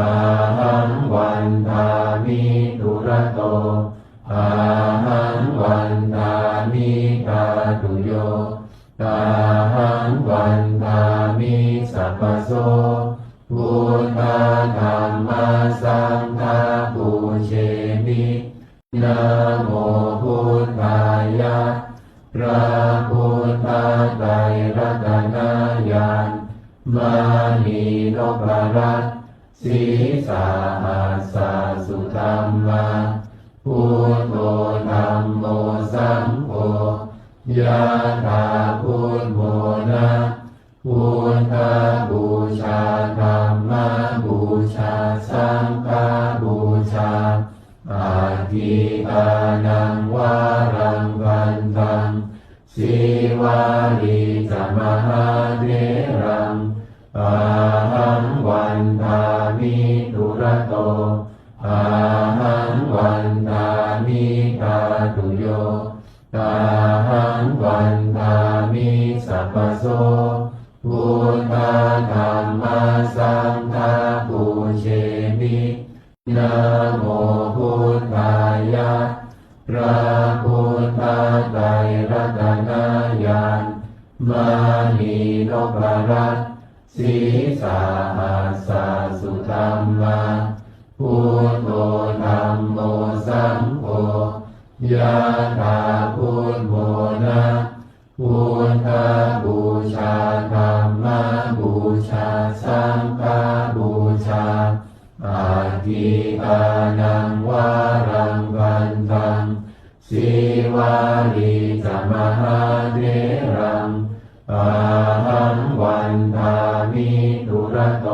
A: หังวันทามิทุระโตอาหังวันทามิกาตุโยอาหังวันทามิสัพพโสพุทธธัมมาสังฆาปูเชมินะโมพุทธายะพระพุทธไตรรัตนญาณมานีนพรัตน์สีสาหัสสะสุธัมมาพุทโธธัมโมสังโฆยะถาพุทโธนะพุทธบูชาธัมมบูชาสังฆบูชาอาทิตานังวารังวันตังสีวาลีจะมหาเถรังอาหังวันทามิทุระโตอาหังวันทามิกาตุโยอาหังวันทามิสัพพโสพุทธธัมมาสังฆาปูเชมินะโมพุทธายะพระพุทธไตรรัตนญาณมานีนพรัตน์สีสาหัสสะสุธัมมาพุทโธธัมโมสังโฆยะถาพุทโธนะพุทธบูชาธัมมบูชาสังฆบูชาอาทิตานังวารังวันตังสีวาลีจะมหาเถรังอาหังวันทามิทุระโต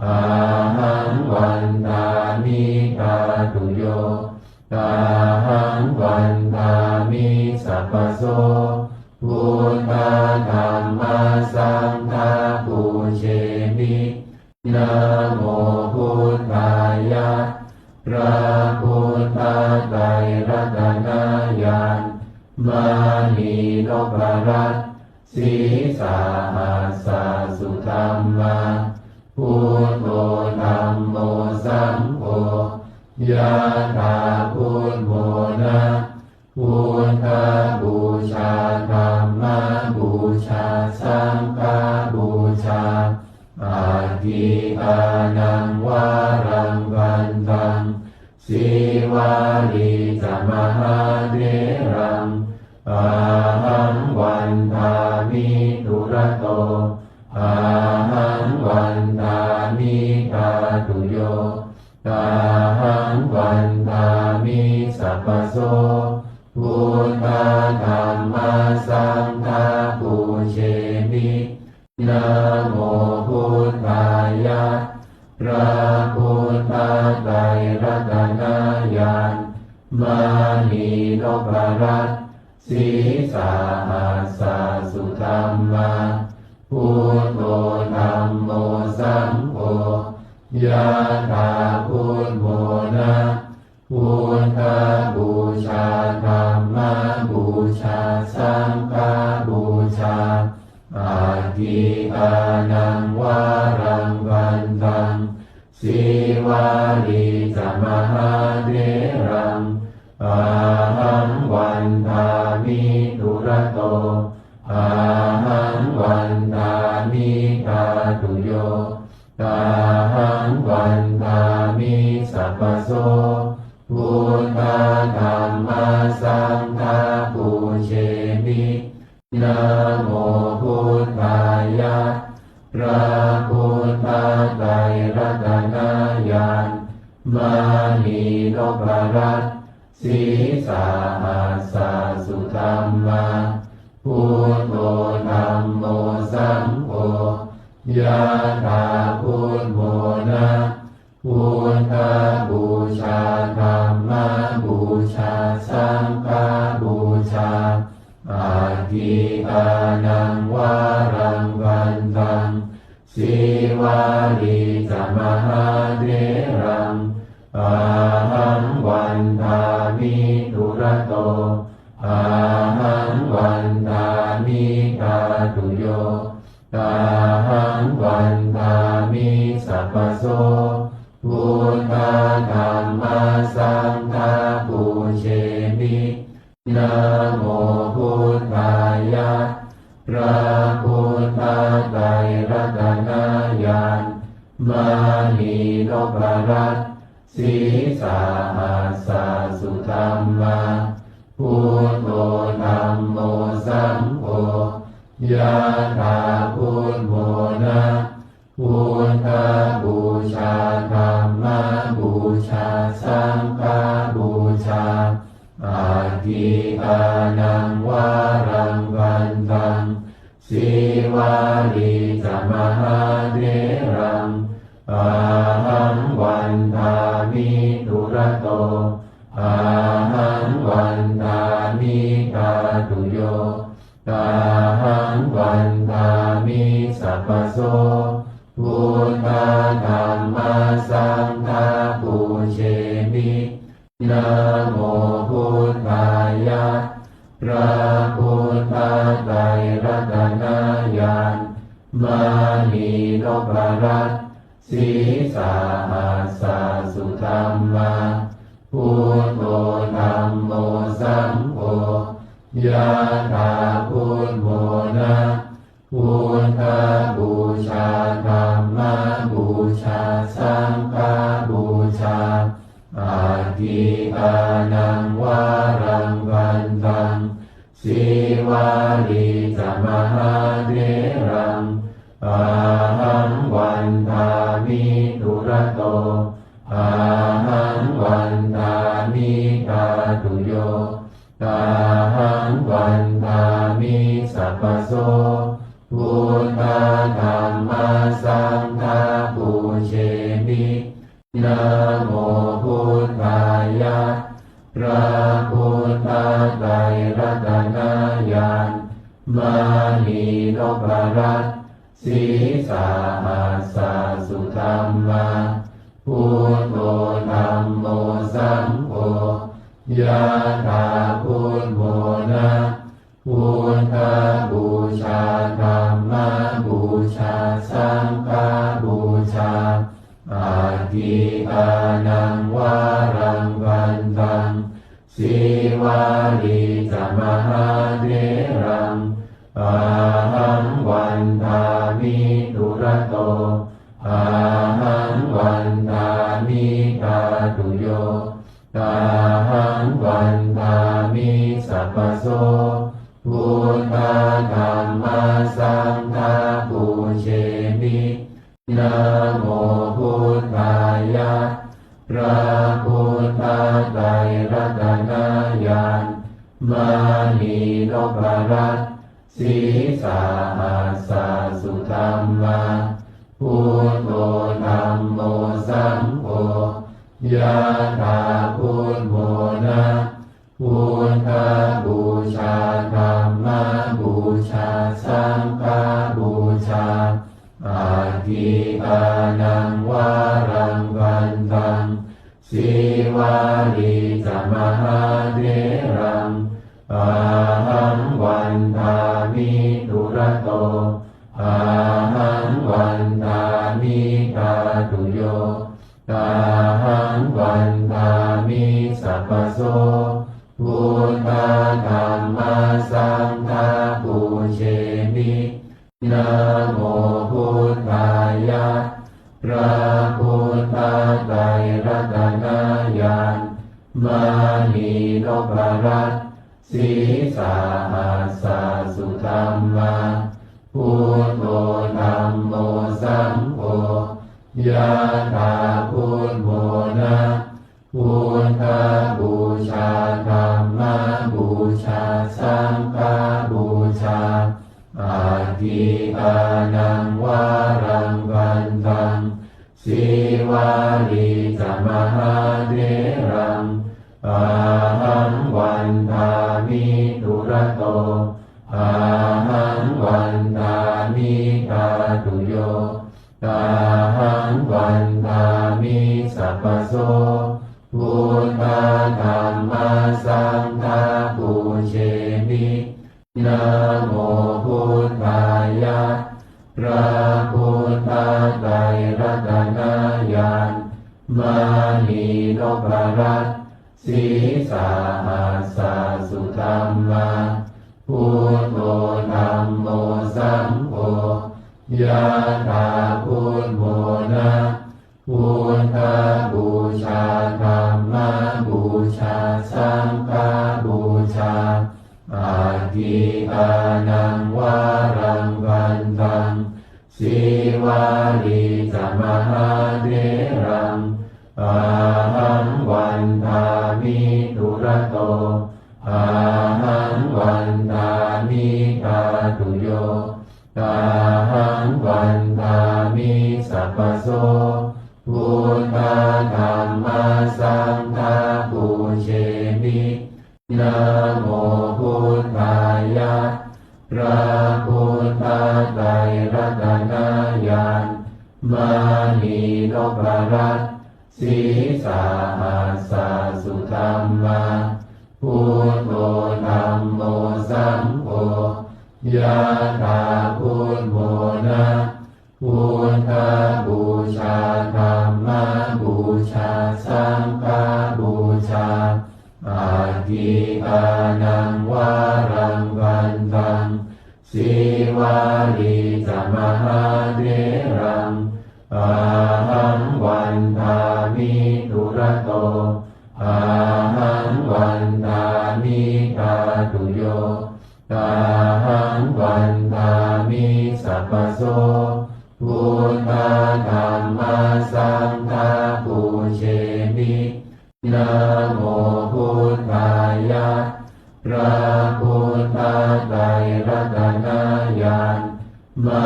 A: อาหังวันทามิธาตุโยตาหังวันทามิสัพพโสพุทธธัมมาสังฆาปูเชมินะโมพุทธายะพระพุทธไตรรัตนญาณมานีนพรัตน์สีสาหัสสะสุธัมมาพุทโธธัมโมสังโฆยะถาพุทโธนะพุทธบูชาธัมมบูชาสังฆบูชาอาทิตานังวารังวันตังสีวาลีจมหาเถรังอาหังวันทามิทุระโตอาหังวันทามิธาตุโยตาหังวันทามิสัพพโสพุทธธัมมาสังฆาปูเชมินะโมพุทธายะพระพุทธไตรรัตนญาณมานีนพรัตน์สีสาหัสสะสุธัมมาพุทโธธัมโมสังโฆยะถาพุทโธนะพุทธบูชาธัมมบูชาสังฆบูชาอาทิตานังวารังวันตังสีวาลีจมหาเถรังอาหังวันทามิทุระโตอาหังวันทามิธาตุโยตาหังวันทามิสัพพโสพุทธธัมมาสังฆาปูเชมินะโมพุทธายะพระพุทธไตรรัตนญาณมานีนพรัตน์สีสาหัสสะสุธัมมาพุทโธธัมโมสังโฆยะถาพุทโธนะพุทธบูชาธัมมบูชาสังฆบูชาอาทิตานังวารังวันตังสีวาลีจมหาเถรังอาหังวันทามิทุระโตอาหังวันทามิธาตุโยตาหังวันทามิสัพพโสพุทธธัมมาสังฆาปูเชมินะโมพุทธายะพระพุทธไตรรัตนญาณมานีนพรัตน์สีสาหัสสะสุธัมมาพุทโธธัมโมสังโฆยะถาพุทโธนะพุทธบูชาธัมมบูชาสังฆบูชาอาทิตานังวารังวันตังสีวาลีจมหาเถรังอาหังวันทามิทุระโตอาหังวันทามิธาตุโยตาหังวันทามิสัพพโสพุทธธัมมาสังฆาปูเชมินะโมพุทธายะพระพุทธไตรรัตนญาณมานีนพรัตน์สีสาหัสสะสุธัมมาพุทโธธัมโมสังโฆยะถาพุทโธนะพุทธบูชาธัมมบูชาสังฆบูชาอาทิตานังวารังวันตังสีวาลีจมหาเถรังอาหังวันทามิทุระโตอาหังวันทามิธาตุโยตาหังวันทามิสัพพโสพุทธธัมมาสังฆาปู เชมินะโมพุทธายะพระพุทธไตรรัตนญาณมานีนพรัตน์สีสาหัสสะสุธรรมาพุทโธธัมโมสังโฆยะถาพุทโธนะพุทธบูชาธัมมบูชาสังฆบูชาอาทิตานังวารังวันตังสีวารีจะมหาเถรังอาหังวันทามิทุระโตอาหังวันทามิกาตุโยอาหังวันทามิสัพพโสพุทธธัมมสังฆปูเชมินะโมพุทธายะพระพุทธไตรรัตนญาณมานีนพรัตน์สีสาหัสสะสุธรรมาพุทโธธัมโมสังโฆยะถาพุทโธนะพุทธบูชาธัมมบูชาสังฆบูชาอาทิตานังวารังวันตังสีวารีจะมหาเถรังอาหังวันทามิทุระโตอาหังวันทามิกาตุโยอาหังวันทามิสัพพโสพุทธธัมมสังฆปูเชมินะโมพุทธายะพระพุทธไตรรัตนญาณมานีนพรัตน์สีสาหัสสะสุธรรมาพุทโธธัมโมสังโฆยะถาพุทโธนะพุทธบูชาธัมมบูชาสังฆบูชาอาทิตานังวารังวันตังสีวารีจะมหาเถรังอาหังวันทามิทุระโตอาหังวันทามิกาตุโยอาหังวันทามิสัพพโสพุทธธัมมสังฆปูเชมินะโมพุทธายะพระพุทธไตรรัตนญาณมานีนพรัตน์สีสาหัสสะสุธรรมาพุทโธธัมโมสังโฆยะถาพุทโธนะพุทธบูชาธัมมบูชาสังฆบูชาอาทิตานังวารังวันตังสีวารีจะมหาเถรังอาหังวันทามิทุระโตอาหังวันทามิกาตุโยอาหังวันทามิสัพพโสพุทธธัมมสังฆปูเชมินะโมพุทธายะพระพุทธไตรรัตนญาณมานีนพรัตน์สีสาหัสสะสุธรรมาพุทโธธัมโมสังโฆยะถาพุทโธนะพุทธบูชาธัมมบูชาสังฆบูชาอาทิตานังวารังวันตังสีวารีจะมหาเถรังอาหังวันทามิทุระโตอาหังวันทามิกาตุโยอาหังวันทามิสัพพโสพุทธธัมมสังฆปูเชมินะโมพุทธายะพระพุทธไตรรัตนญาณมา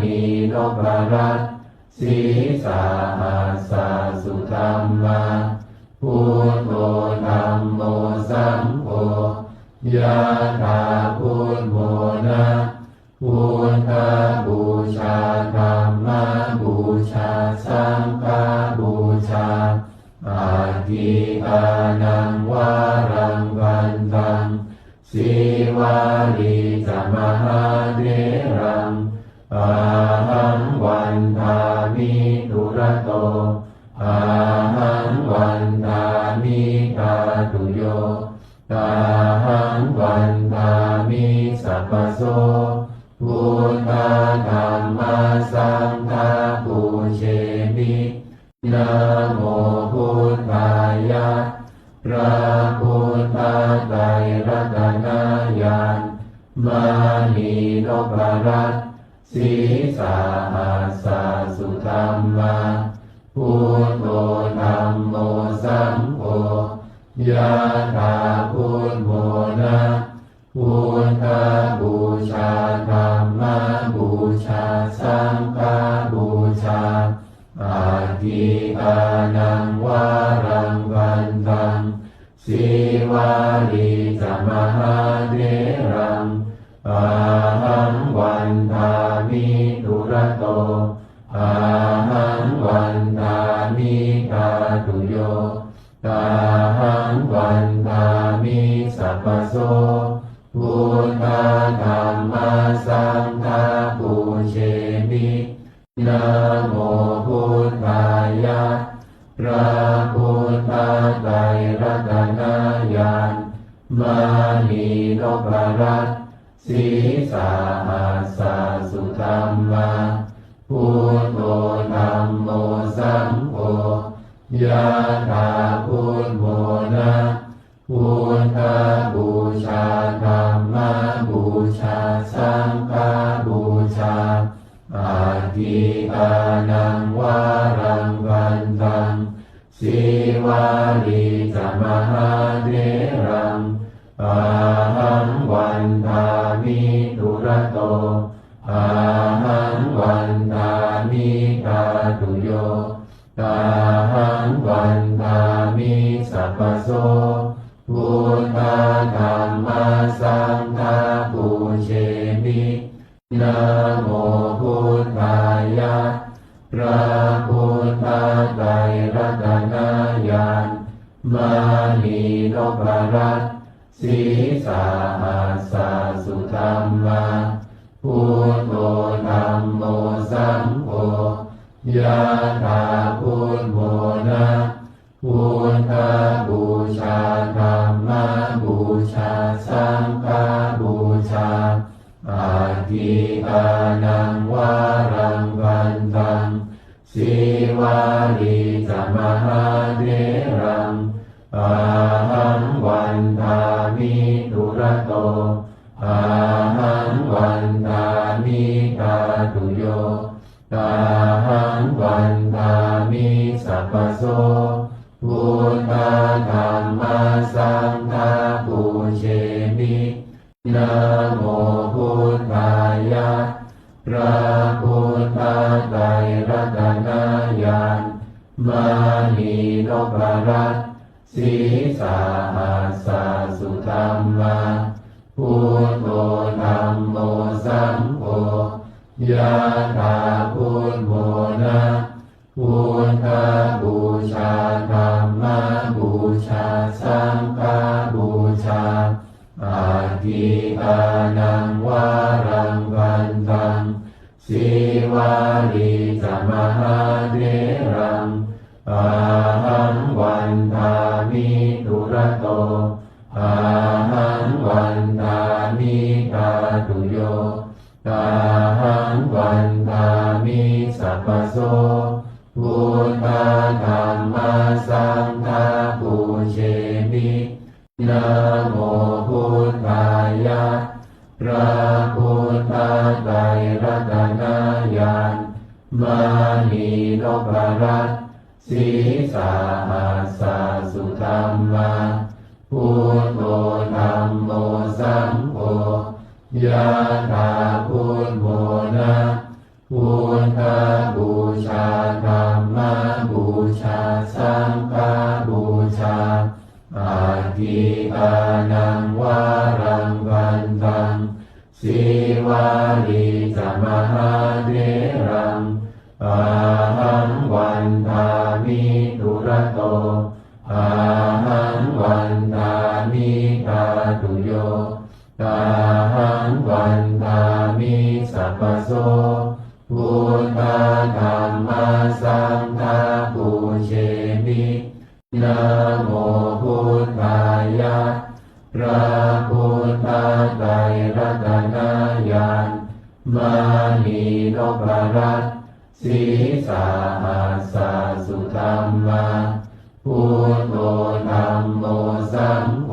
A: นีนพรัตน์ ส สีสาหัสสะสุธัมมาพุทโธธัมโมสังโฆยะถาพุทโธนะพุทธบูชาธัมมบูชาสังฆบูชาอาทิตานังวารังวันตังสีวาลีจมหาเถรังอาหังวันทามิทุระโตอาหังวันทามิทาตุโยอาหังวันทามิสัพพโสพุทธธัมมาสังฆาปูเชมินะโมพุทธายะพระพุทธไตรรัตนญาณมณีนพรัตน์สีสาหัสสะสุธัมมาพุทโธธัมโมสังโฆยะถาพุทโธนะพุทธบูชาธัมมบูชาสังฆบูชาอาทิตานังวารังวันตังสีวาลีจมหาเถรังอาหังวันทามิทุระโตอาหังวันทามิทาตุโยอาหังวันทามิสัพพโสพุทธธัมมาสังฆาปูเชมินะโมพุทธายะพระพุทธไตรรัตนญาณมณีนพรัตน์สีสาหัสสะสุธัมมาพุทโธธัมโมสังโฆยะถาพุทโธนะพุทธบูชาธัมมบูชาสังฆบูชาอาทิตานังวารังวันตังสีวาลีจมหาเถรังอาหังวันทามิทุระโตอาหังวันทามิทาตุโยอาหังวันทามิสัพพโสพุทธธัมมาสังฆาปูเชมินะโมพุทธายะพระพุทธไตรรัตนญาณมณีนพรัตน์สีสาหัสสะสุธัมมาพุทโธธัมโมสังโฆยะถาพุทโธนะพุทธบูชาธัมมบูชาสังฆบูชาอาทิตานังวารังวันตังสีวาลีจมหาเถรังอาหังวันทามิทุระโตอาหังวันทามิทาตุโยอาหังวันทามิสัพพโสพุทธธัมมาสังฆาปูเชมินะโมพุทธายะพระพุทธไตรรัตนญาณมณีนพรัตน์สีสาหัสสะสุธัมมาพุทโธธัมโมสังโฆยะถาพุทโธนะพุทธบูชาธัมมบูชาสังฆบูชาอาทิตานังวารังวันตังสีวาลีจมหาเถรังอาหังวันทามิทุระโตอาหังวันทามิทาตุโยอาหังวันทามิสัพพโสพุทธธัมมาสังฆาปูเชมินะโมพุทธายะพระพุทธไตรรัตนญาณมณีนพรัตน์สีสาหัสสะสุธัมมาพุทโธธัมโมสังโฆยะถาพุทโธนะ พ พุทธบูชาธัมมบูชาสังฆบูชาอาทิตานังวารังวันตังสีวาลีจมหาเถรังอาหังวันทามิทุระโตอาหังวันทามิทาตุโยอาหังวันทามิสัพพโสพุทธธัมมาสังฆาปูเชมินะโมพุทธายะพระพุทธไตรรัตนญาณมานีนพรัตน์สีสาหัสสะสุธัมมาพุทโธธัมโมสังโฆ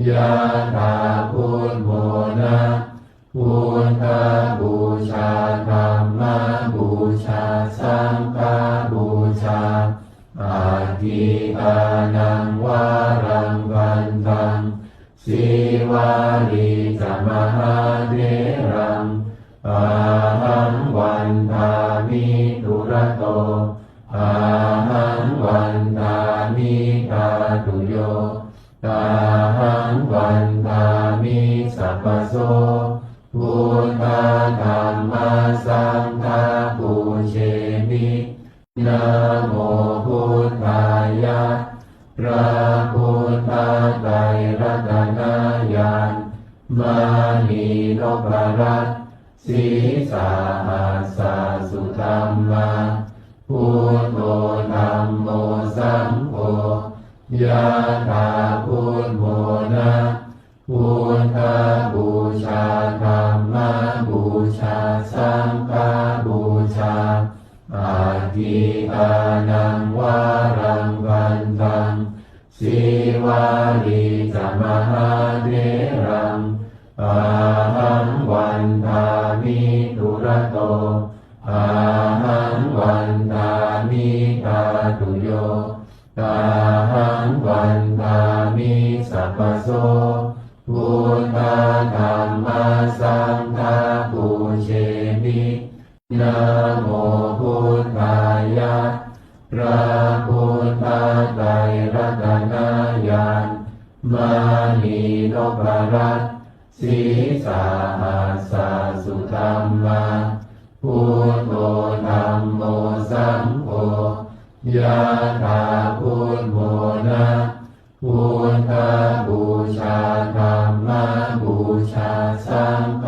A: ยะถาพุทโธนะพุทธบูชาธัมมบูชาสังฆบูชาอาทิตานังวารังวันตังสีวาลีจมหาเถรังอาหังวันทามิทุระโตอาหังวันทามิทาตุโยอาหังวันทามิสัพพโสพุทธธัมมาสังฆาปูเชมินะโมพุทธายะพระพุทธไตรรัตนญาณมานีนพรัตน์สีสาหัสสะสุธัมมาพุทโธธัมโมสังโฆยะถาพุทโธนะพุทธบูชาธัมมบูชาสังฆบูชาอาทิตานังวารังวันตังสีวาลีจมหาเถรังอาหังวันทามิทุระโตอาหังวันทามิทาตุโยอาหังวันทามิสัพพโสพุทธธัมมาสังฆาปูเชมินะโมพุทธายะพระพุทธไตรรัตนญาณมานีนพรัตน์สีสาหัสสะสุธัมมาพุทโธธัมโมสังโฆยะถาพุทโธนะพุทธบูชาธัมมบูชาสังฆ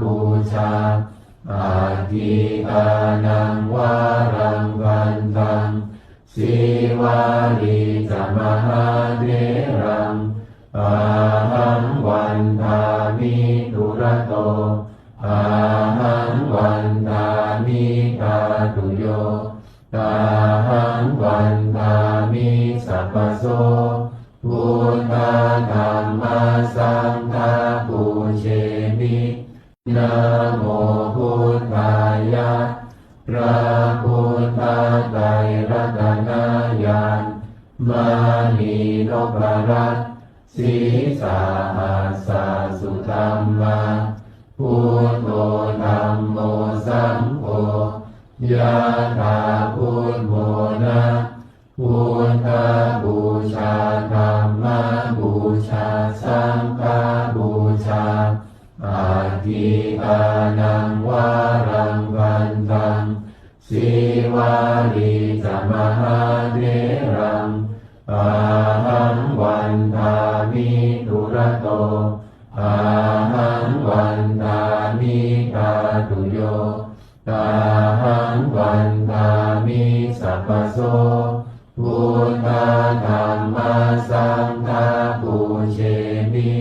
A: บูชาอาทิตานังวารังวันตังสีวาลีจมหาเถรังอาหังวันทามิทุระโตอาหังวันทามิทาตุโยอาหังวันทามิสัพพโสพุทธธัมมาสังฆาปูเชมินะโมพุทธายะพระพุทธไตรรัตนญาณมานีนพรัตน์สีสาหัสสะสุธัมมาพุทโธธัมโมสังโฆยะถาพุทโธนะพุทธบูชาธัมมบูชาสังฆบูชาอาทิตานังวารังวันตังสีวาลีจมหาเถรังอาหังวันทามิทุระโตอาหังวันทามิทาตุโยอาหังวันทามิสัพพโสพุทธธัมมาสังฆาปูเชมิ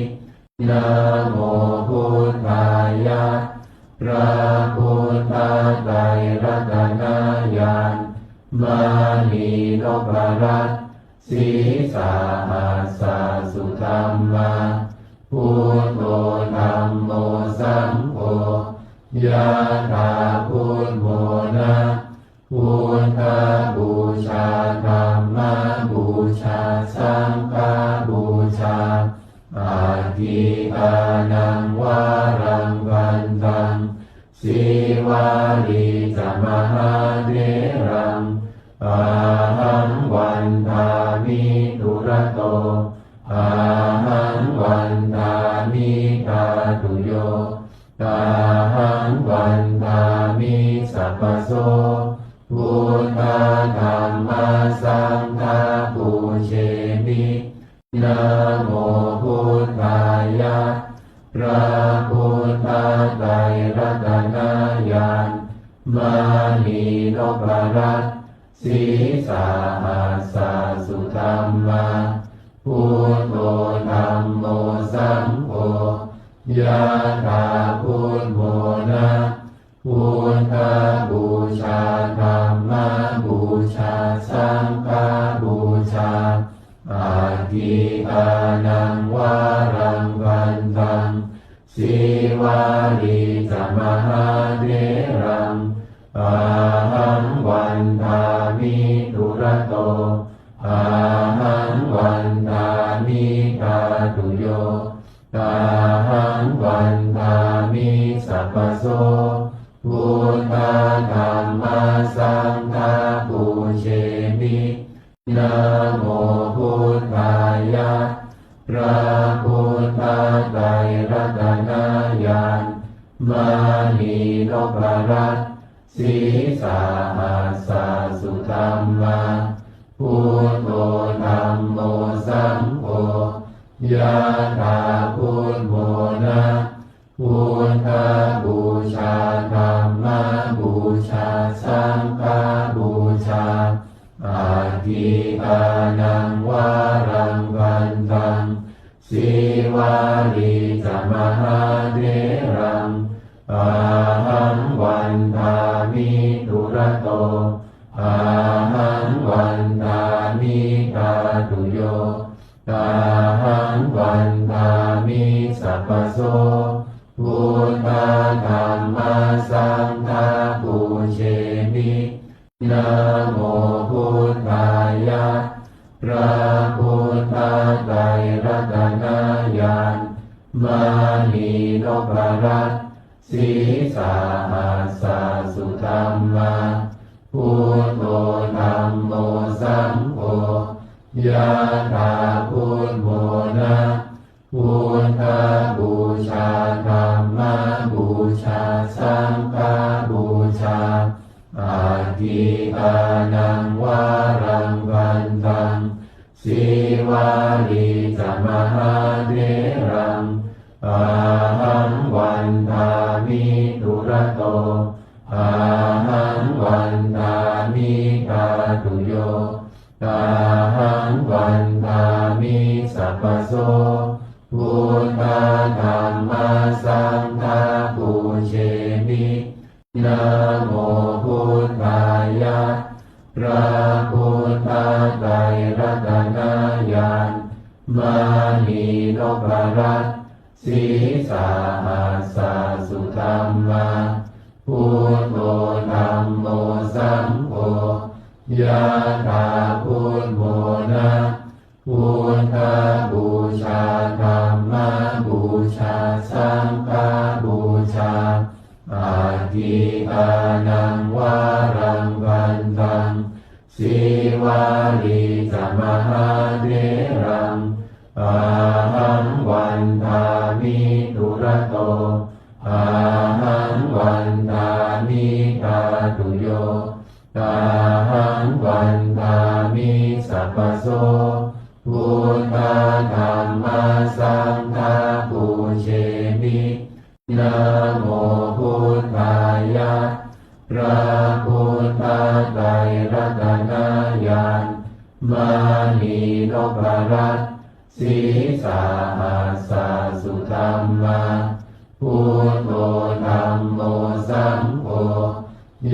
A: นะโมพุทธายะพระพุทธไตรรัตนญาณมานีนพรัตน์สีสาหัสสะสุธัมมาพุทโธธัมโมสังโฆยะถาพุทโธนะพุทธบูชาธัมมบูชาสังฆบูชาอาทิตานังวารังวันตังสีว วาลีจะมหาเถรังอาหังวันทามิทุระโตอาหังวันทามิทาตุโยอาหังวันทามิสัพพโสพุทธธัมมาสังฆาปูเชมินะโมพุทธายะพระพุทธไตรรัตนญาณมานีนพรัตน์ศีสาหัสสะสุธัมมาพุทโธธัมโมสังโฆยะถาพุทโธนะพุทธบูชาธัมมบูชาสังฆบูชาอาทิอานังวารังวันตังสีวาลีจะมหาเถรังอาหังวันทามิทุระโตอาหังวันทามิทาตุโยอาหังวันทามิสัพพโสพุทธธัมมาสังฆาปูเชมินะโมพุทธายะพระพุทธไตรรัตนญาณมานีนพรัตน์ศีสาหัสสะสุธัมมาพุทโธธัมโมสังโฆยะถาพุทโธนะพุทธบูชาธัมมบูชาสังฆบูชาอาทิอานังวารังวันตังสีวาลีจะมหาเถรังอาหังวันทามิทุระโตอาหังวันทามิทาตุโยอาหังวันทามิสัพพโสพุทธธัมมาสังฆาปูเชมินะโมพุทธายะพระพุทธไตรรัตนญาณมานีนพรัตน์ศีสาหัสสะสุธัมมาพุทโธธัมโมสังโฆยะถาพุทโธนะพุทธบูชาธัมมบูชาสังฆบูชาอาทิอานังวารังวันตังสีวาลีจะมหาเถรังอาหังวันทามิทุระโตอาหังวันทามิทาตุโยอาหังวันทามิสัพพโสพุทธธัมมาสังฆาปูเชมินะโมพุทธายะพระพุทธไตรรัตนญาณมานีนพรัตน์ศีสาหัสสะสุธัมมาพุทโธธัมโมสังโฆยะถาพุทโธนะพุทธบูชาธัมมบูชาสังฆบูชาอาทิอานังวารังวันตังสีวาลีจะมหาเถรังอาหังวันทามิทุระโตอาหังวันทามิทาตุโยอาหังวันทามิสัพพโสพุทธธัมมาสังฆาปูเชมินะโมพุทธายะพระพุทธไตรรัตนญาณมานีนพรัตน์ศีสาหัสสะสุธัมมาพุทโธธัมโมสังโฆ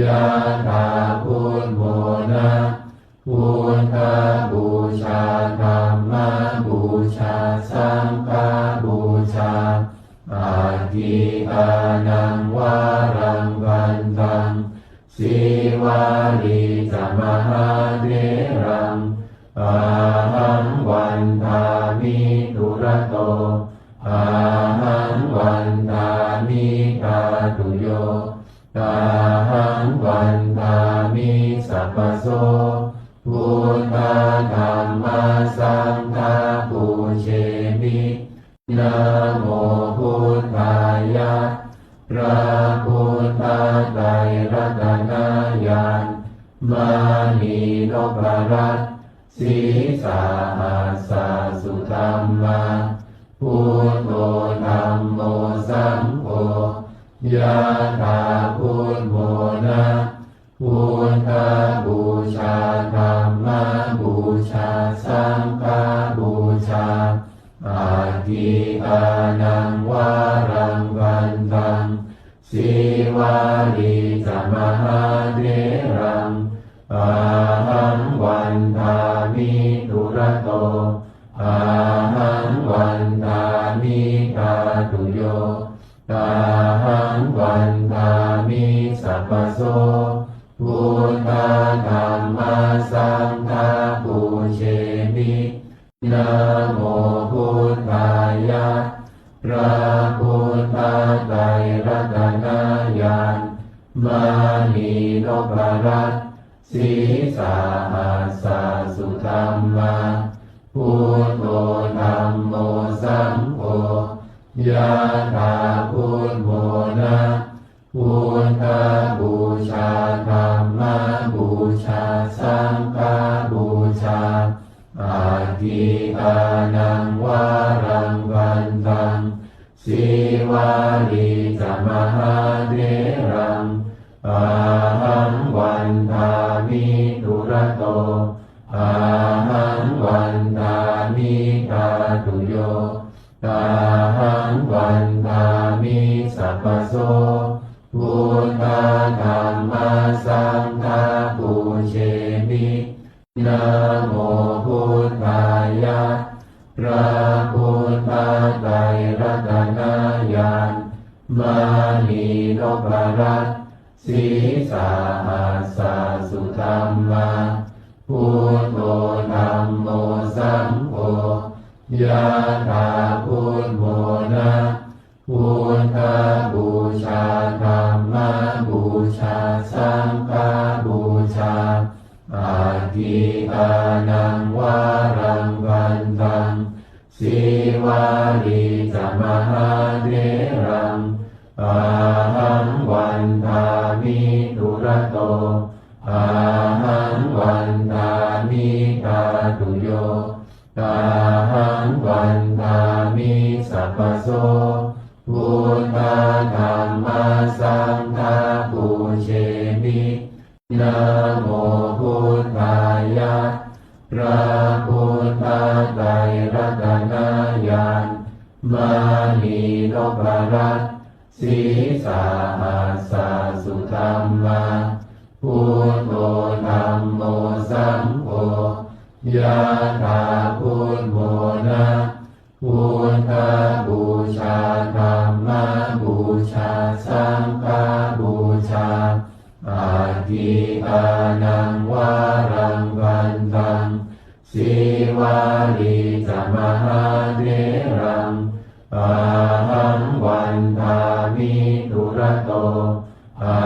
A: ยะถาพุทโธนะพุทธบูชาธัมมบูชาสังฆบูชาอาทิอานังวารังวันตังสีวาลีจะมหาเถรังอาหังวันทามิทุระโตอาหังวันทามิทาตุโยอา พุทธธัมมัสสังฆาปูเชมินะโมพุทธายะพระพุทธไตรรัตนญาณมานีนพรัตน์สีสาหัสสะสุธัมมาพุทโธธัมโมสังโฆยะถาพุทโธนะพุทธบูชาธัมมบูชาสังฆบูชาอาทิตานังวารังวันตังสีวาลีจมหาเถรังอาหังวันทามิทุระโตอาหังวันทามิกาตุโยอาหังวันทามิสัพพโสพุทธธัมมัสสังฆาปูเชมินะโมพุทธายะพระพุทธไตรรัตนญาณมานีนพรัตน์สีสาหัสสะสุธัมมาพุทโธธัมโมสังโฆยะถาพุทโธนะพุทธบูชาธัมมบูชาสังฆบูชาอาทิตานังวารังวันตังสีวาลีจมหาเถรังอาหังวันทามิทุระโตอาหังวันทามิกาตุโยอาหังวันทามิสัพพโสพุทธธัมมัสสังฆาปูเชมินะโมพุทธายะพระพุทธไตรรัตนญาณมานีนพรัตน์สีสาหัสสะสุธัมมาพุทโธธัมโมสังโฆยะถาพุทโธนะพุทธบูชาธัมมบูชาสังฆบูชาอาทิตานังวารังวันตังสีวาลีจมหาเถรังอาหังวันทามิทุระโตอาหังวันทามิกาตุโยอาหังวันทามิสัพพโสพุทธธัมมัสสังฆาปูเชมินะโมพุทธายะพระพุทธไตรรัตนญาณมานีนพรัตน์สีสาหัสสะสุธัมมาพุทโธธัมโมสังโฆยะถาพุทโธนะพุทธบูชาธัมมบูชาสังฆบูชาอาทิตานังวารังวันตังสีวาลีจมหาเถรังอาหังวันทามิทุระโตอา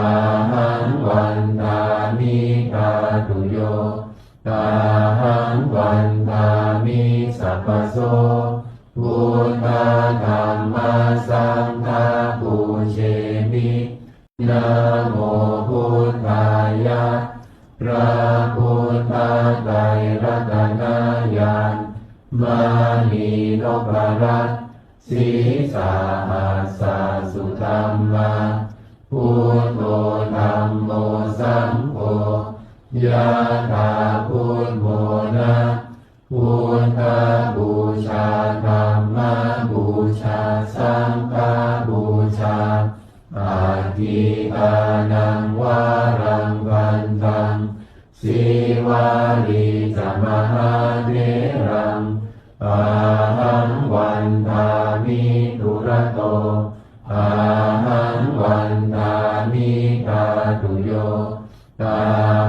A: หังวันทามิกาตุโยอาหังวันทามิสัพพโสพุทธธัมมัสสังฆาปูเชมินะโมพุทธายะพระพุทธไตรรัตนญาณมานีนพรัตน์สีสาหัสสะสุธัมมาพุทโธธัมโมสังโฆยะถาพุทโธนะพุทธบูชาธัมมบูชาสังฆบูชาอาทิตานังวารังวันตังสีวาลีจมหาเถรังอาหังวันทามิทุระโตอาหังวันทามิกาตุโยอา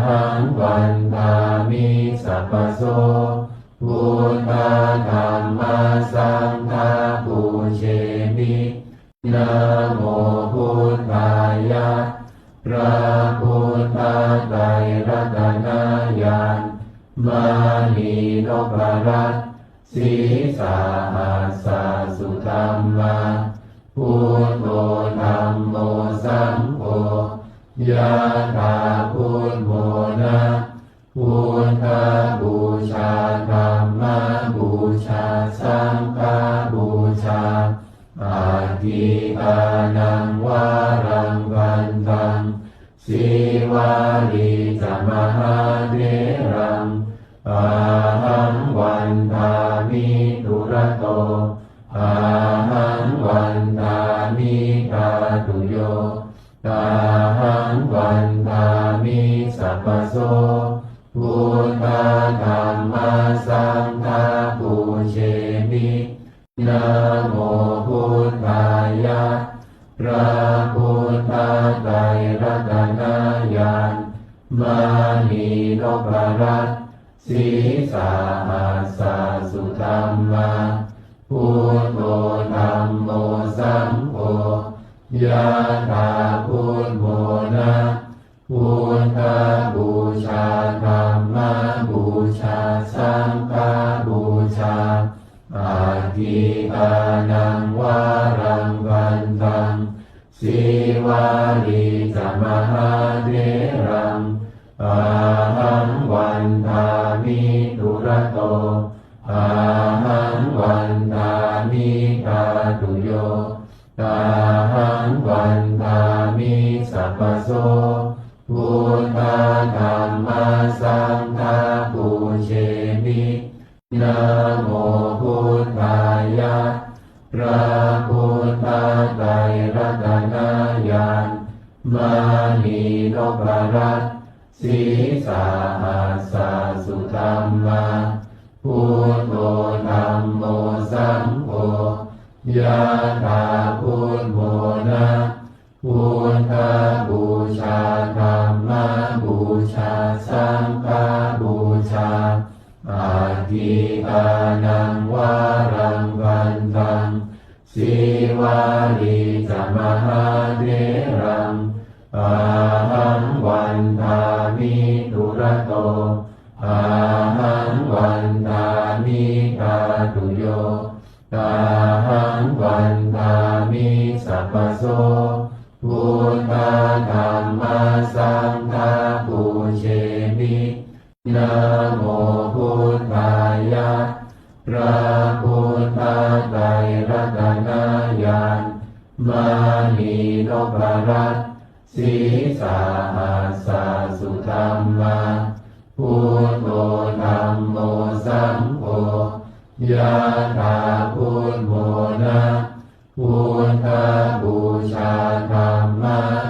A: หังวันทามิสัพพโสพุทธธัมมัสสังฆาปูเชมินะโมพุทธายะพระพุทธไตรรัตนญาณ มานีนพรัตน์สีสาหัสสะสุธัมมาพุทโธธัมโมสังโฆยะถาพุทโธนะพุทธบูชาธัมมบูชาสังฆบูชาอาทิตานังวารังวันตังสีวาลีจมหาเถรังอาหังวันทามิทุระโตอาหังวันทามิกาตุโยอาหังวันทามิสัพพโสพุทธธัมมาสังฆาปูเชมินะโมพุทธายะพระพุทธไตรรัตนญาณมานีนพรัตน์สีสาหัสสะสุธัมมาพุทโธธัมโมสังโฆยะถาพุทโธนะพุทธบูชาธัมมบูชาสังฆบูชาอาทิตานังวารังวันตังสีวาลีจมหาเถรังอาหังวันทามิทุระโตอาหังวันทามิกาตุโยอาหังวันทามิสัพพโสพุทธธัมมาสังฆาปูเชมินะโมพุทธายะพระพุทธไตรรัตนญาณมานีนพรัตน์สีสาหัสสะสุธัมมาพุทโธธัมโมสังโฆยะถาพุทโธนะพุทธบูชาธัมมบูชาสังฆบูชาอาทิตานังวารังวันตังสีวาลีจมหาเถรังอาหังวันทามิทุระโตอาหังวันทามิกาตุโยอาหังวันทามิสัพพโสพุทธธัมมาสังฆาปูเชมินะโมพุทธายะพระพุทธไตรรัตนญาณมานีนพรัตน์สีสาหัสสะสุธัมมาพุทโธธัมโมสังโฆยะถาพุทโธนะพุทธบูชาธัมม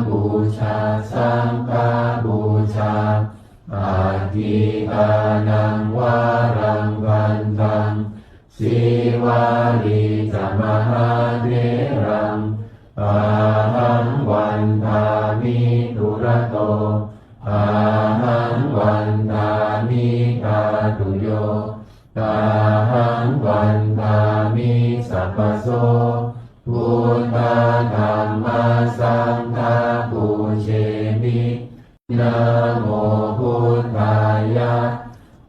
A: บูชาสังฆบูชาอาทิตานังวารังวันตังสีวาลีจมหาเถรังอาหังวันทามิทุระโตอาหังวันทามิกาตุโยอาหังวันทามิสัพพโสพุทธธัมมาสังฆาปูเชมินะโมพุทธายะ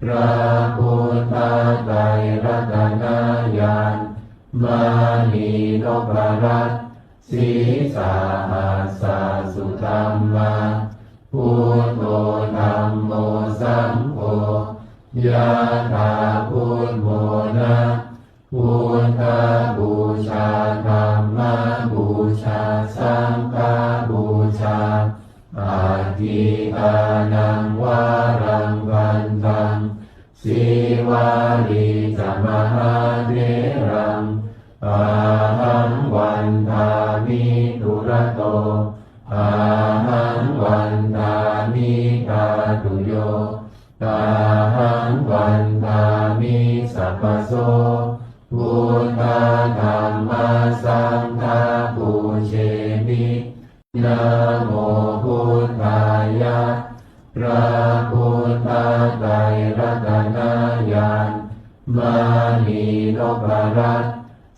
A: พระพุทธไตรรัตนญาณมานีนพรัตน์สีสาหัสสะสุธัมมาพุทโธธัมโมสังโฆยะถาพุทโธนะพุทธบูชาธัมมบูชาสังฆบูชาอาทิตานังวารังวันตังสีวาลีจมหาเถรังอาหังวันทามิทุระโตอาหังวันทามิกาตุโยอาหังวันทามิสัพพโสพุทธธัมมาสังฆาปูเชมินะโมพุทธายะพระพุทธไตรรัตนญาณมานีนพรัตน์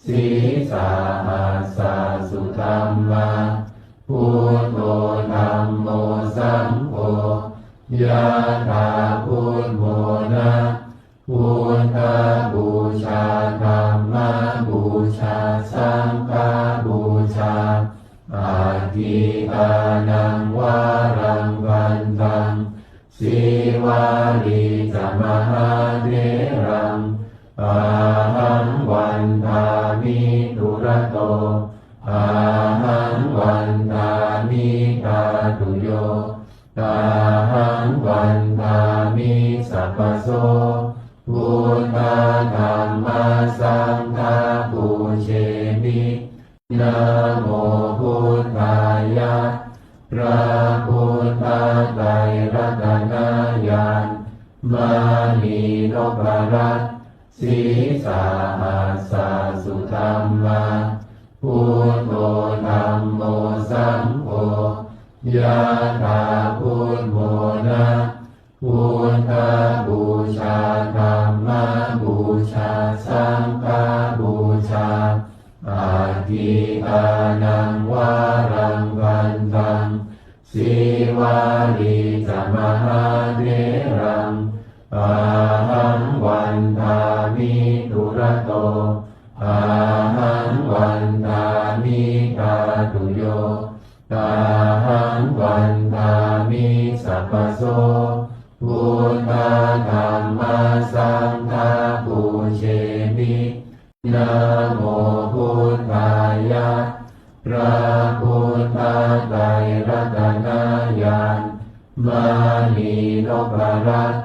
A: สีสาหัสสะสุธัมมาพุทโธธัมโมสังโฆยะถาพุทโธนะ พุทธบูชาธัมมบูชาสังฆบูชาอาทิตานังวารังวันตังสีวาลีจมหาเถรังอาหังวันทามิทุระโตอาหังวันทามิกาตุโยอาหังวันทามิสัพพโสพุทธธัมมาสังฆาปูเชมินะโมพุทธายะพระพุทธไตรรัตนญาณมณีนพรัตน์ศีสาหัสสะสุธัมมาพุทโธธัมโมสังโฆยะถาพุทโธนะพุทธบูชาธัมมบูชาสังฆบูชาอาทิตานังวารังวันตังสีวาลีจมหาเถรังอาหังวันทามิทุระโตอาหังวันทามิกาตุโยอาหังวันทามิสัพพโสพุทธธัมมาสังฆาปูเชมินะโมพุทธายะพระพุทธไตรรัตนญาณมณีนพรัตน์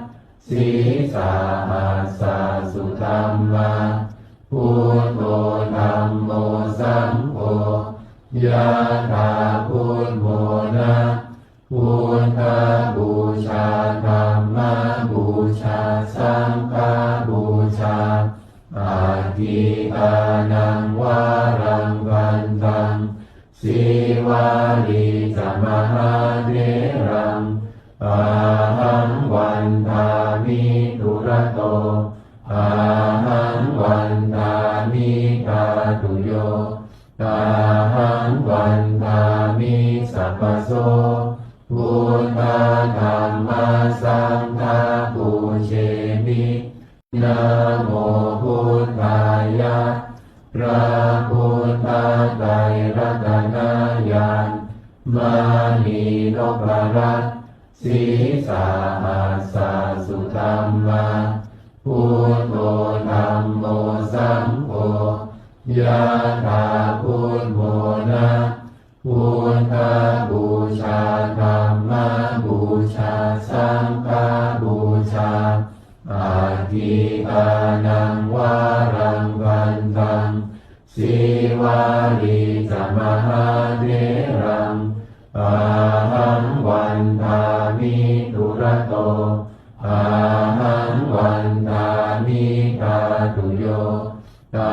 A: ศีสาหัสสะสุธัมมาพุทโธธัมโมสังโฆยะถาพุทโธนะพุทธบูชาธัมมบูชาสังฆบูชาอาทิตานังวารังวันตังสีวาลีจมหาเถรังอาหังวันทามิทุระโตอาหังวันทามิกาตุโยอาหังวันทามิสัพพโสพุทธธัมมาสังฆาปูเชมินะโมพุทธายะพระพุทธไตรรัตนญาณมณีนพรัตน์ศีสาหัสสะสุธัมมาพุทโธธัมโมสังโฆยะถาพุทโธนะพุทธบูชาธัมมบูชาสังฆบูชาอาทิตานังวารังวันตังสีวาลีจมหาเถรังอาหังวันทามิทุระโตอาหังวันทามิกาตุโยอา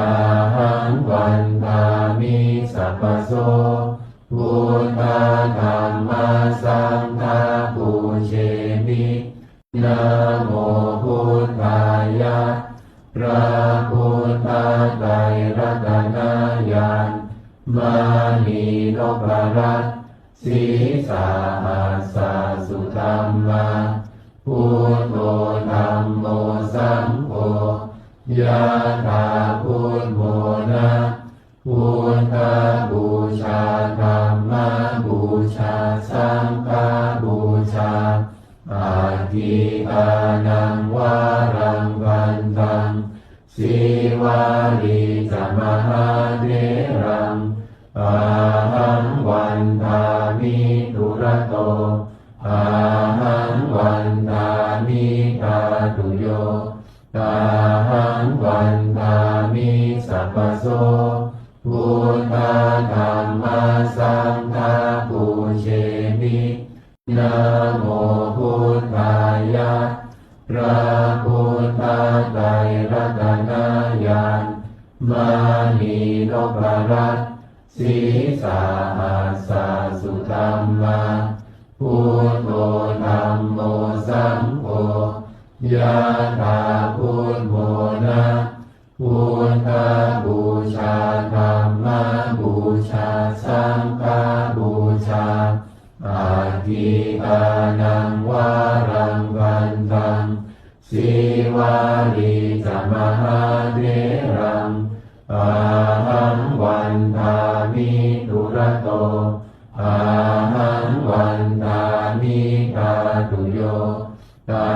A: หังวันทามิสัพพโสพุทธธัมมาสังฆาปูเชมินะโมพุทธายะพระพุทธไตรรัตนญาณมณีนพรัตน์ศีสาหัสสะสุธัมมาพุทโธธัมโมสังโฆยะถาพุทโธนะพุทธบูชาธัมมบูชาสังฆบูชาอาทิตานังวารังวันตังสีวาลีจมหาเถรังอาหังวันทามิทุระโตอาหังวันทามิกาตุโยอาหังวันทามิสัพพโสพุทธธัมมาสังฆาปูเชมินะโมพุทธายะพระพุทธไตรรัตนญาณมณีนพรัตน์ศีสาหัสสะสุธัมมาพุทโธธัมโมสังโฆยะถาพุทโธนะพุทธบูชาธัมมบูชาสังฆบูชาอาทิตานังวารังวันตังสี สีวาลีจมหาเถรังอาหังวันทามิทุระโตอาหังวันทามิกาตุโยอา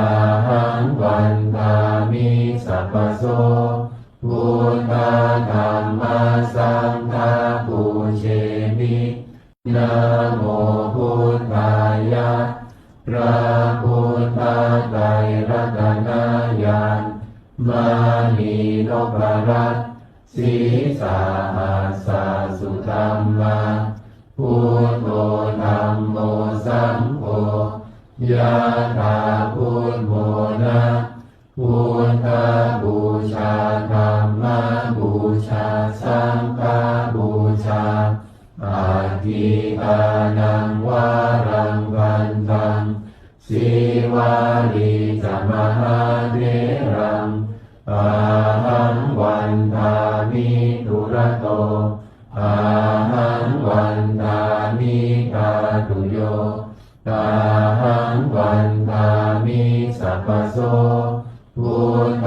A: หังวันทามิสัพพโสพุทธธัมมาสังฆาปูเชมินะโมพุทธายะพระพุทธไตรรัตนญาณมานีนพรัตน์สีสาหัสสะสุธัมมาพุทโธธัมโมสังโฆยะถาพุทโธนะพุทธบูชาธัมมบูชาสังฆบูชาอาทิกานังวารังวันตังสีวาลีจมหาเถรังอาหังวันทามิทุระโตอาหังวันทามิกาตุโยอาหังวันทามิสัพพโสพุทธ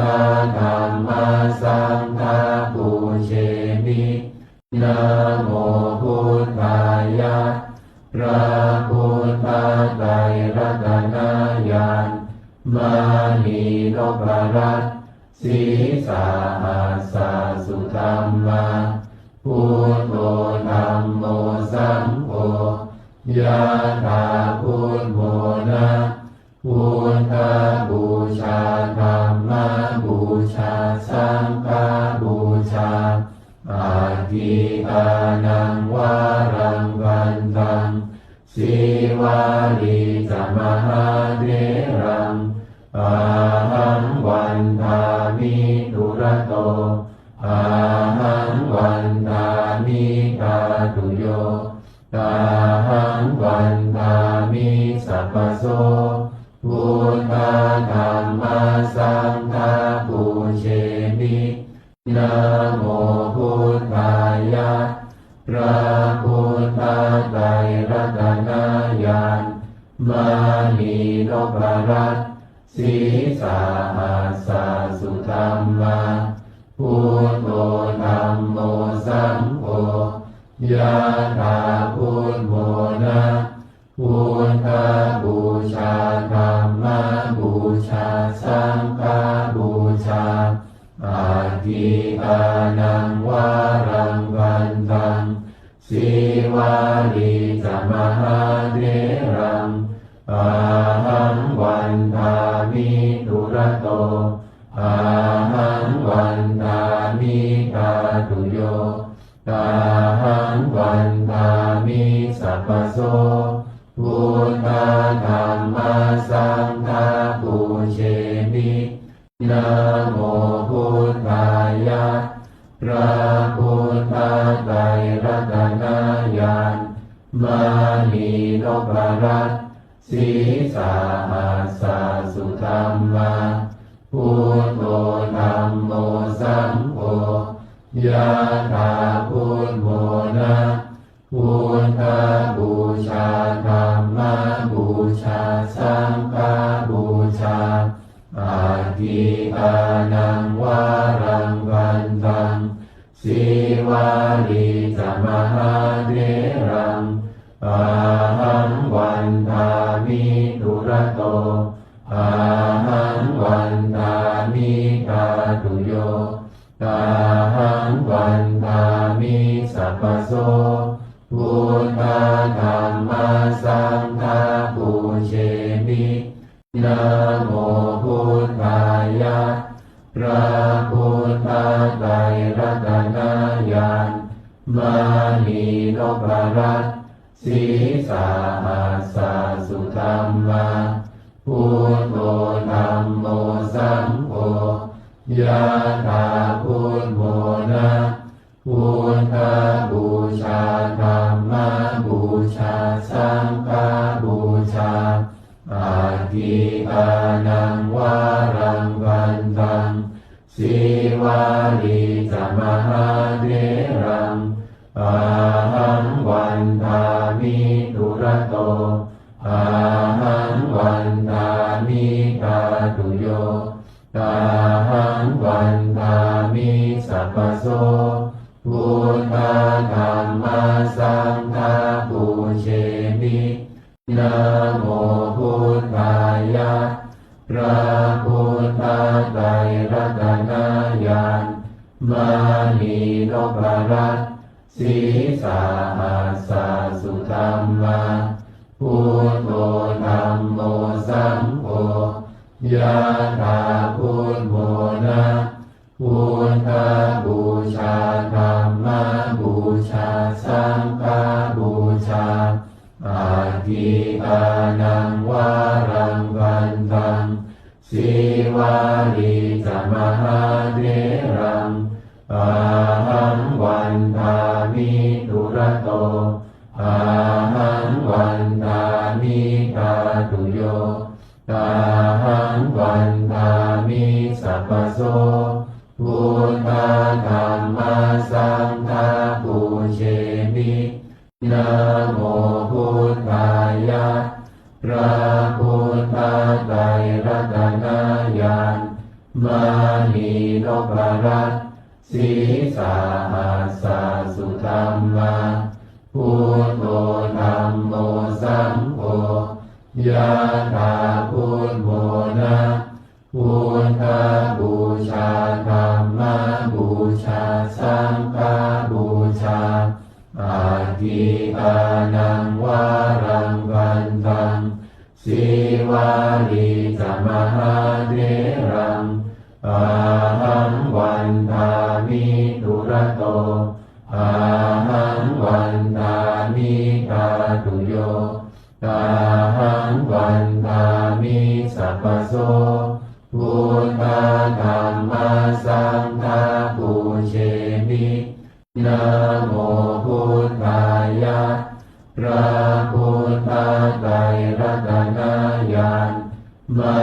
A: ธัมมาสังฆาปูเชมินะโมพุทธายะพระพุทธไตรรัตนญาณมานีนพรัตน์สีสาหัสสะสุธัมมาพุทโธธัมโมสังโฆยะถาพุทโธนะพุทธบูชาธัมมบูชาสังฆบูชาอาทิกานังวารังวันตังสีวาลีจมหาเถรังอาหังวันทามิทุระโตอาหังวันทามิกาตุโยอาหังวันทามิสัพพโสพุทธธัมมาสังฆาปูเชมินะโมพุทธายะพระพุทธไตรรัตนญาณมานีนพรัตน์สีสาหัสสะสุธัมมาพุทโธธัมโมสังโฆยะถาพุทโธนะพุทธบูชาธัมมบูชาสังฆบูชาอาทิกานังวารังวันตังสีวาลีจมหาเถรังอาหังวันทามิทุระโตอาหังวันทามิกาตุโยอาหังวันทามิสัพพโสพุทธธัมมาสังฆาปูเชมินะโมพุทธายะพระพุทธไตรรัตนญาณมานีนพรัตน์สีสาหัสสะสุธัมมาพุทโธธัมโมสังโฆยะถาพุทโธนะพุทธบูชาธัมมบูชาสังฆบูชาอาทิกานังวารังวันตังสีวาลีจมหาเถรังอาหังวันทามิทุระโตอาหังวันทามิกาตุโยอาหังวันทามิสัพพโสพุทธธัมมาสังฆาปูเชมินะโมพุทธายะพระพุทธไตรรัตนญาณมานีนพรัตน์สีสาหัสสะสุธัมมาพุทโธธัมโมสังโฆยะถาพุทโธนะพุทธบูชาธัมมบูชาสังฆบูชาอาทิกานังวารังวันตังสีวาลีจมหาเถรังอาหังวันทามิทุระโตอาหังวันทามิกาตุโย ตาหังวันทามิสัพพโสพุทธธัมมาสังฆาปูเชมินะโมพุทธายะพระพุทธไตรรัตนญาณมานีนพรัตน์สีสาหัสสะสุธัมมาพุทโธธัมโมสังโฆยะถาพุทโธนะพุทธบูชาธัมมบูชาสังฆบูชาอาทิอานังวารังวันตังสีวาลีจมหาเถรังอาหังวันทามิทุระโตอาหังวันทามิกาตุโยตาหังวันทามิสัพพโสพุทธธัมมาสังฆาปูเชมินะโมพุทธายะพระพุทธไตรรัตนญาณมานีนพรัตน์สีสาหัสสะสุธัมมาพุทโธธัมโมสังโฆยะถาพุทโธนะพุทธบูชาธัมมบูชาสังฆบูชาอาทิอานังวารังวันตังสีวาลีจมหาเถรังอาหังวันทามิทุระโตอาหังวันทามิกาตุโยตาหังวันทามิสัพพโสพุทธธัมมาสังฆาปูเชมินะโมพุทธายะพระพุทธไตรรัตนญาณมา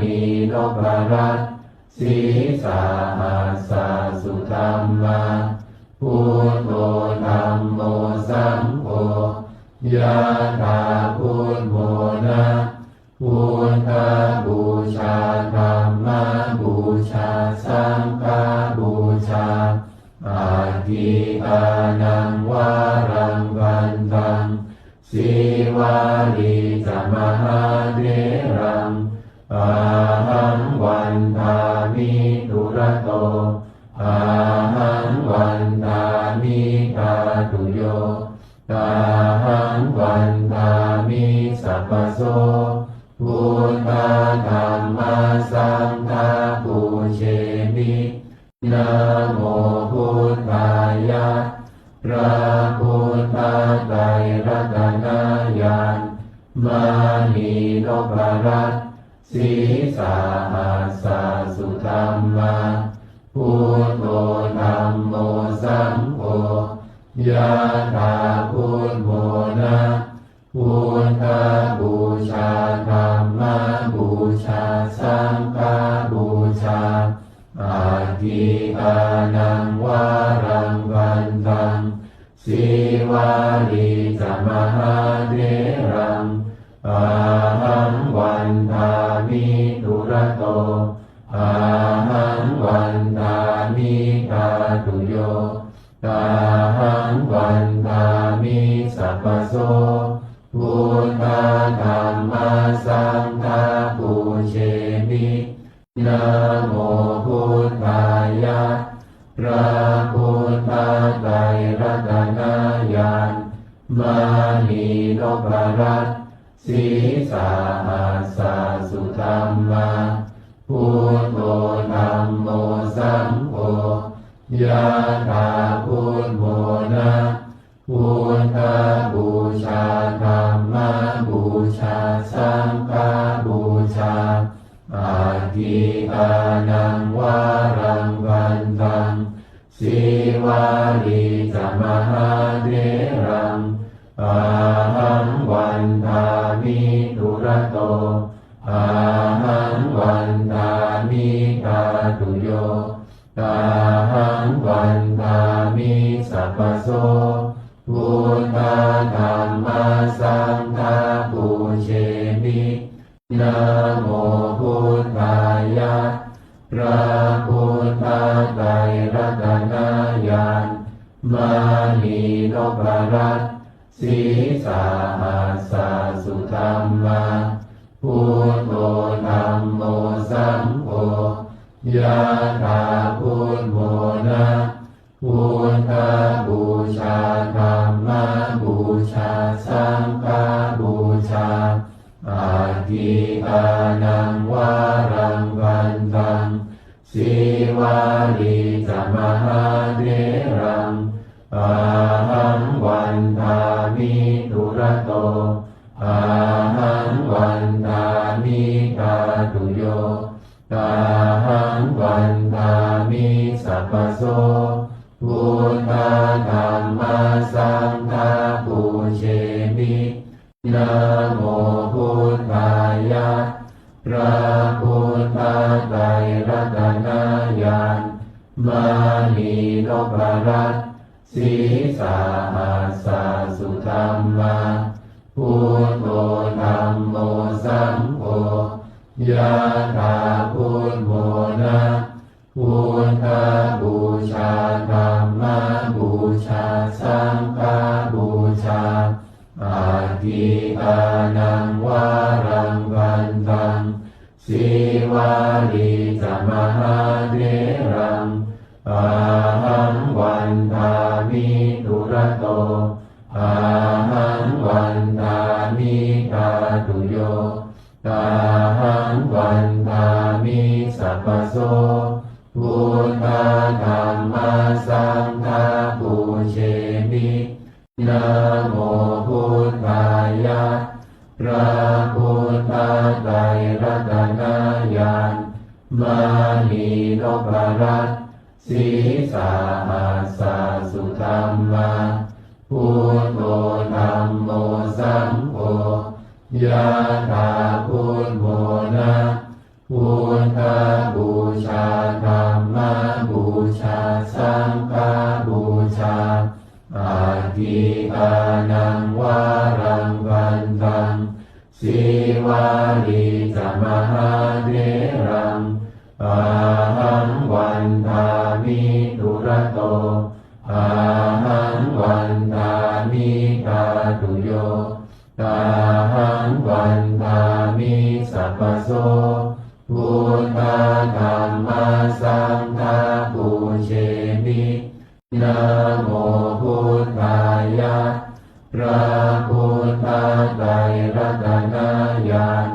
A: นีนพรัตน์สีสาหัสสะสุธัมมาพุทโธธัมโมสังโฆยะถาพุทโธนะพุทธบูชาธัมมบูชาสังฆบูชาอาทิอานังวารังวันตังสีวาลีจมหาเถรังอาหังวันทามิทุระโตอาหังวันทามิกาตุโยตาหังวันทามิสัพพโสพุทธธัมมาสังฆาปูเชมินะโมพุทธายะพระพุทธไตรรัตนญาณมานีนพรัตน์สีสาหัสสะสุธัมมาพุทโธธัมโมสังโฆยะถาพุทโธนะพุทธบูชาธัมมบูชาสังฆบูชาอาทิอานังวารังวันตังสีวาลีจมหาเถรังอาหังวันทามิทุระโตอาหังวันทามิกาตุโยตาหังวันทามิสัพพโสพุทธธัมมาสังฆาปูเชมินะโมพุทธายะพระพุทธไตรรัตนญาณมานีนพรัตน์สีสาหัสสะสุธัมมาพุทโธธัมโมสังโฆยะถาพุทโธนะพุทธบูชาธัมมบูชาสังฆบูชาอาทิอานังวารังวันตังสีวาลีจมหาเถรังอาหังวันทามิทุระโตอาหังวันทามิกาตุโยตาหังวันทามิสัพพโสพุทธธัมมาสังฆาปูเชมินะโมพุทธายะพ พระพุทธไตรรัตนญาณมานีนพรัตน์ศีสาหัสสะสุธัมมาพุทโธธัมโมสังโฆยะถาพุทโธนะพุทธบูชาธัมมบูชาสังฆบูชาอาทิตานังวารังวันตังสีวาลีจมหาเถรังอาหังวันทามิทุระโตอาหังวันทามิกาตุโยอาหังวันทามิสัพพโสพุทธธัมมาสังฆาปูเชมินะโมพุทธายะพระพุทธไตรรัตนญาณมานีนพรัตน์ศีสาหัสสะสุธัมมาพุทโธธัมโมสังโฆยะถาพุทโธนะพุทธบูชาธัมมบูชาสังฆบูชาอาทิตานังวารังวันตังสีวาลีจมหาเถรังอาหังวันทามิทุระโตอาหังวันทามิกาตุโยอาหังวันทามิสัพพโสพุทธธัมมาสังฆาปูเชมินะโมพุทธายะพระพุทธไตรรัตนญาณมานีนพรัตน์ศีสาหัสสะสุธัมมาพุทโธธัมโมสังโฆยะถาพุทโธนะพุทธบูชาธัมมบูชาสังฆบูชาอาทิตานังวารังวันตังสีวาลีจมหาเถรังอาหังวันทามิทุระโตอาหังวันทามิกาตุโยอาหังวันทามิสัพพโสพุทธธัมมาสังฆาปูเชมินะโมพุทธายะพระพุทธไตรรัตนญาณ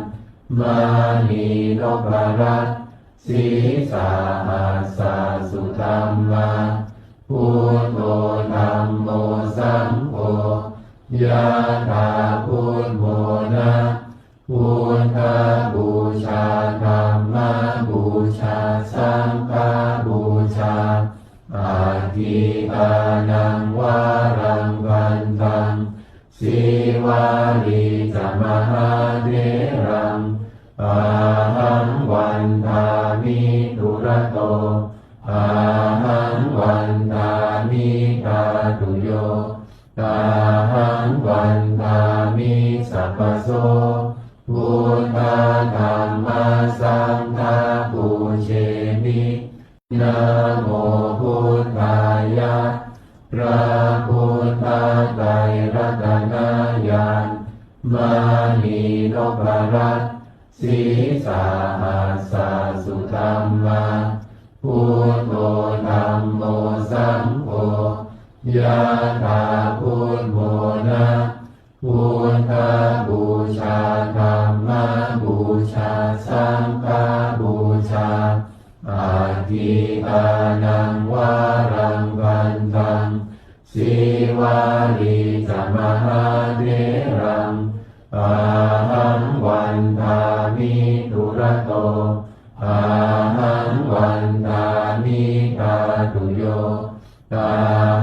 A: มานีนพรัตน์ศีสาหัสสะสุธัมมาพุทโธธัมโมสังโฆยะถาพุทโธนะพุทธบูชาธัมมบูชาสังฆบูชาอาทิตานังวารังวันตังสีวาลีจมหาเถรังอาหังวันทามิทุระโตอาหังวันทามิกาตุโยอาหังวันทามิสัพพโสพุทธธัมมาสังฆาปูเชมินะโมพุทธายะพระพุทธไตรรัตนญาณมานีนพรัตน์ศีสาหัสสะสุธัมมาพุทโธธัมโมสังโฆยะถาพุทโธนะพุทธบูชาธัมมบูชาสังฆบูชาอาทิตานังวารังวันตังสีวาลีจมหาเถรังอาหังวันทามิทุระโตอาหังวันทามิกาตุโยอา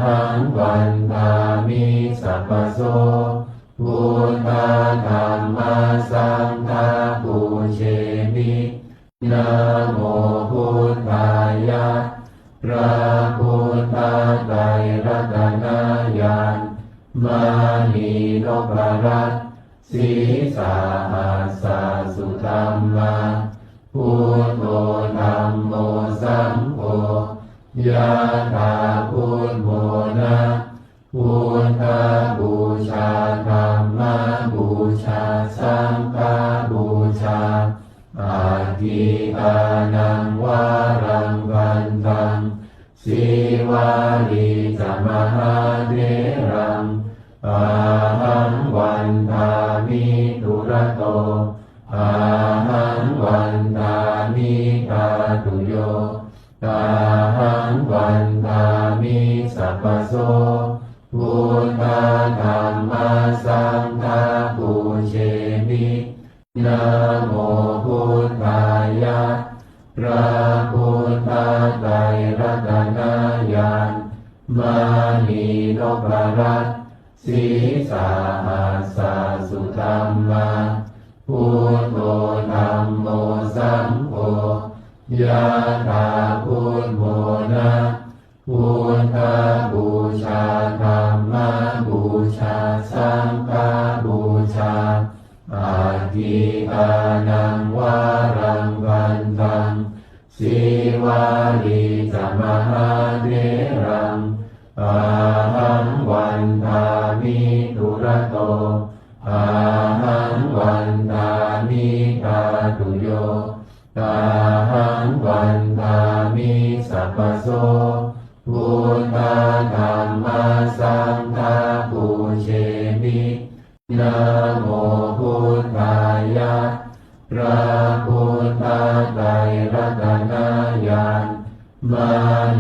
A: หังวันทามิสัพพโสพุทธธัมมาสังฆาปูเชมินะโมพุทธายะพระพุทธไตรรัตนญาณมานีนพรัตน์ศีสาหัสสะสุธัมมาพุทโธธัมโม สัมโฆยะถาพุทโธนะพุทธบูชาธัมมบูชาสังฆบูชาอาทิตานังวารังวันตังสีวาลีจามหาเถรังอาหังวันทามิทุระโตอาหังวันทามิกาตุโยอาหังวันทามิสัพพโสพุทธธัมมาสังฆาปูเชมินะโมพุทธายะพระพุทธไตรรัตนญาณมณีนพรัตน์ศีสาหัสสะสุธัมมาพุทโธธัมโมสัมโฆยะถาพุทโธนะพุทธบูชาธัมมบูชาสังฆบูชาอาทิตานังวารังวันตังสีวาลีจามหาเถรังอาหังวันทามิทุระโตอาหังวันทามิกาตุโยอาหังวันทามิสัพพโสพุทธธัมมาสังฆาปูเชมินะโมพุทธายะพระพุทธไตรรัตนญาณม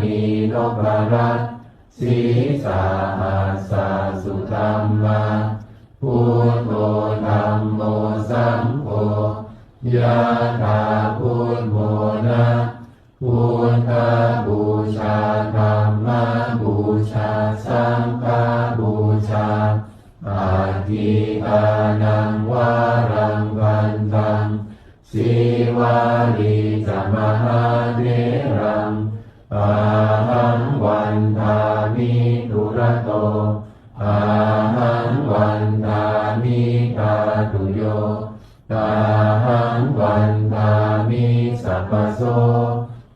A: ณีนพรัตน์ศีสาหัสสะสุธัมมาพุทโธธัมโมสัมโฆยะถาพุทโธนะพุทธบูชาธัมมบูชาสังฆบูชาอาทิตานังวารังวันตังสีวาลีจามหาเถรังอาหังวันทามิทุระโตอาหังวันทามิกาตุโยอาหังวันทามิสัพพโส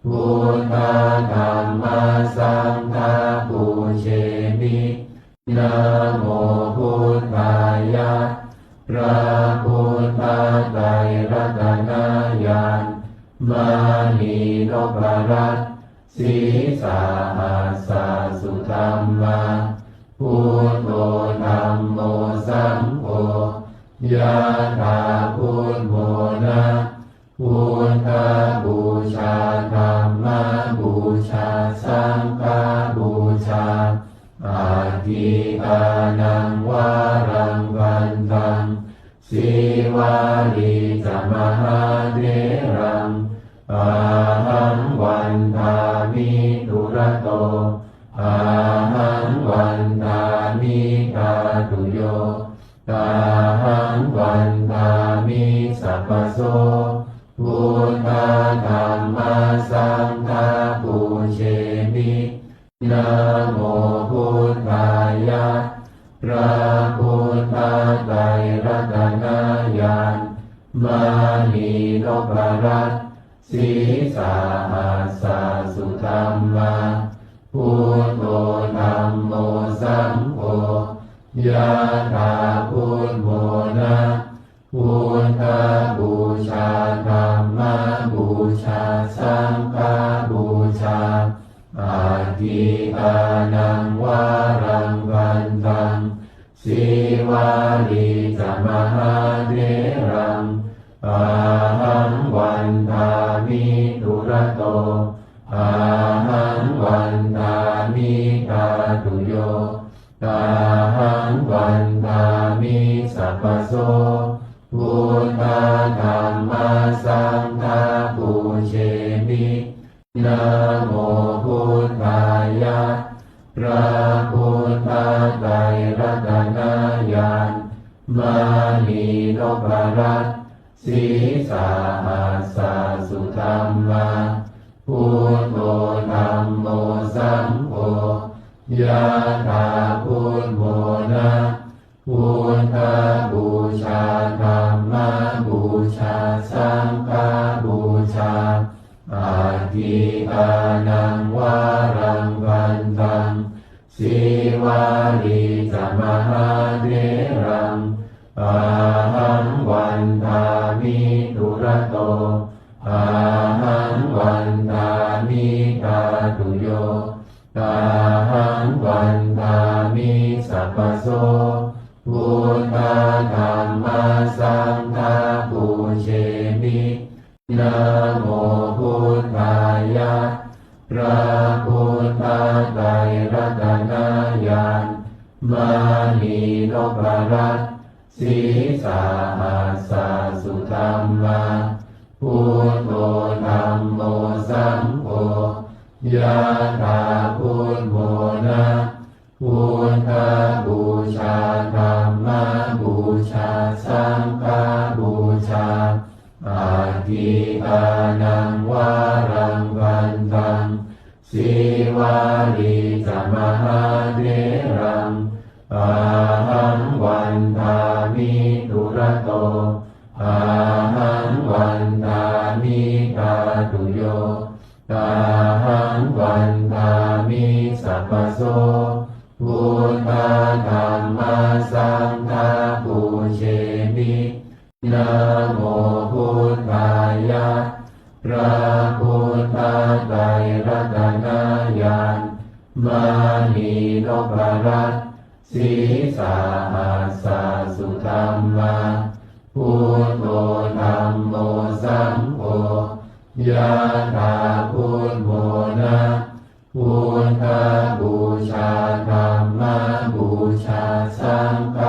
A: พุทธธัมมาสังฆาปูเชมินะโมพุทธายะพระพุทธไตรรัตนญาณมณีนพรัตน์ศีสาหัสสะสุธัมมาพุทโธธัมโมสัมโฆยะถาพุทโธนะพุทธบูชาธัมมบูชาสังฆบูชาอาทิตานังวารังวันตังสีวาลีจามหาเถรังอาหังวันทามิทุระโตอาหังวันทามิกาตุโยอาหังวันทามิสัพพโสพุทธธัมมาสังฆาปูเชมินะโมพุทธายะพระพุทธไตรรัตนญาณมณีนพรัตน์ศีสาหัสสะสุธัมมาพุทโธธัมโมสัมโฆยะถาพุทโธนะพุทธบูชาธัมมบูชาสังฆบูชาอาทิตานังวารังวันตังสีวาลีจามหาเถรังอาหังวันทามิทุระโตอาหังวันทามิกาตุโยอาหังวันทามิสัพพโสพุทธธัมมาสังฆาปูเชมินะโมพุทธายะพระพุทธไตรรัตนญาณมณีนพรัตน์ศีสาหัสสะสุธัมมาพุทโธธัมโมสัมโฆยะถาพุทโธนะพุทธบูชาธัมมบูชาสังฆบูชาอาทิ กานังวารังวันตังสีวาลีจมหาเถรังอาหังวันทามิทุระโตอาหังวันทามิกาตุโยอาหังวันทามิสัพพโสพุทธธัมมาสังฆาปูเชมินะโมพุทธายะพระพุทธไตรรัตนญาณมานีนพรัตน์สีสาหัสสุธัมมาพุทโธธัมโมสังโฆยะถาพุทโธนะพุทธบูชาธัมมบูชาสังฆบูชาอาทิกานังวารังวันตังสีวาลีจมหาเถรังอาหังวันทามิทุระโตอาหังวันทามิกาตุโยอาหังวันทามิสัพพโสพุทธธัมมาสังฆาปูเชมินะโมพุทธายะพระพุทธไตรรัตนญาณมานีนพรัตน์สีสาหัสสุธัมมาพุทโธธัมโมสังโฆยะถาพุทโธนะพุทธบูชาธัมมบูชาสังฆ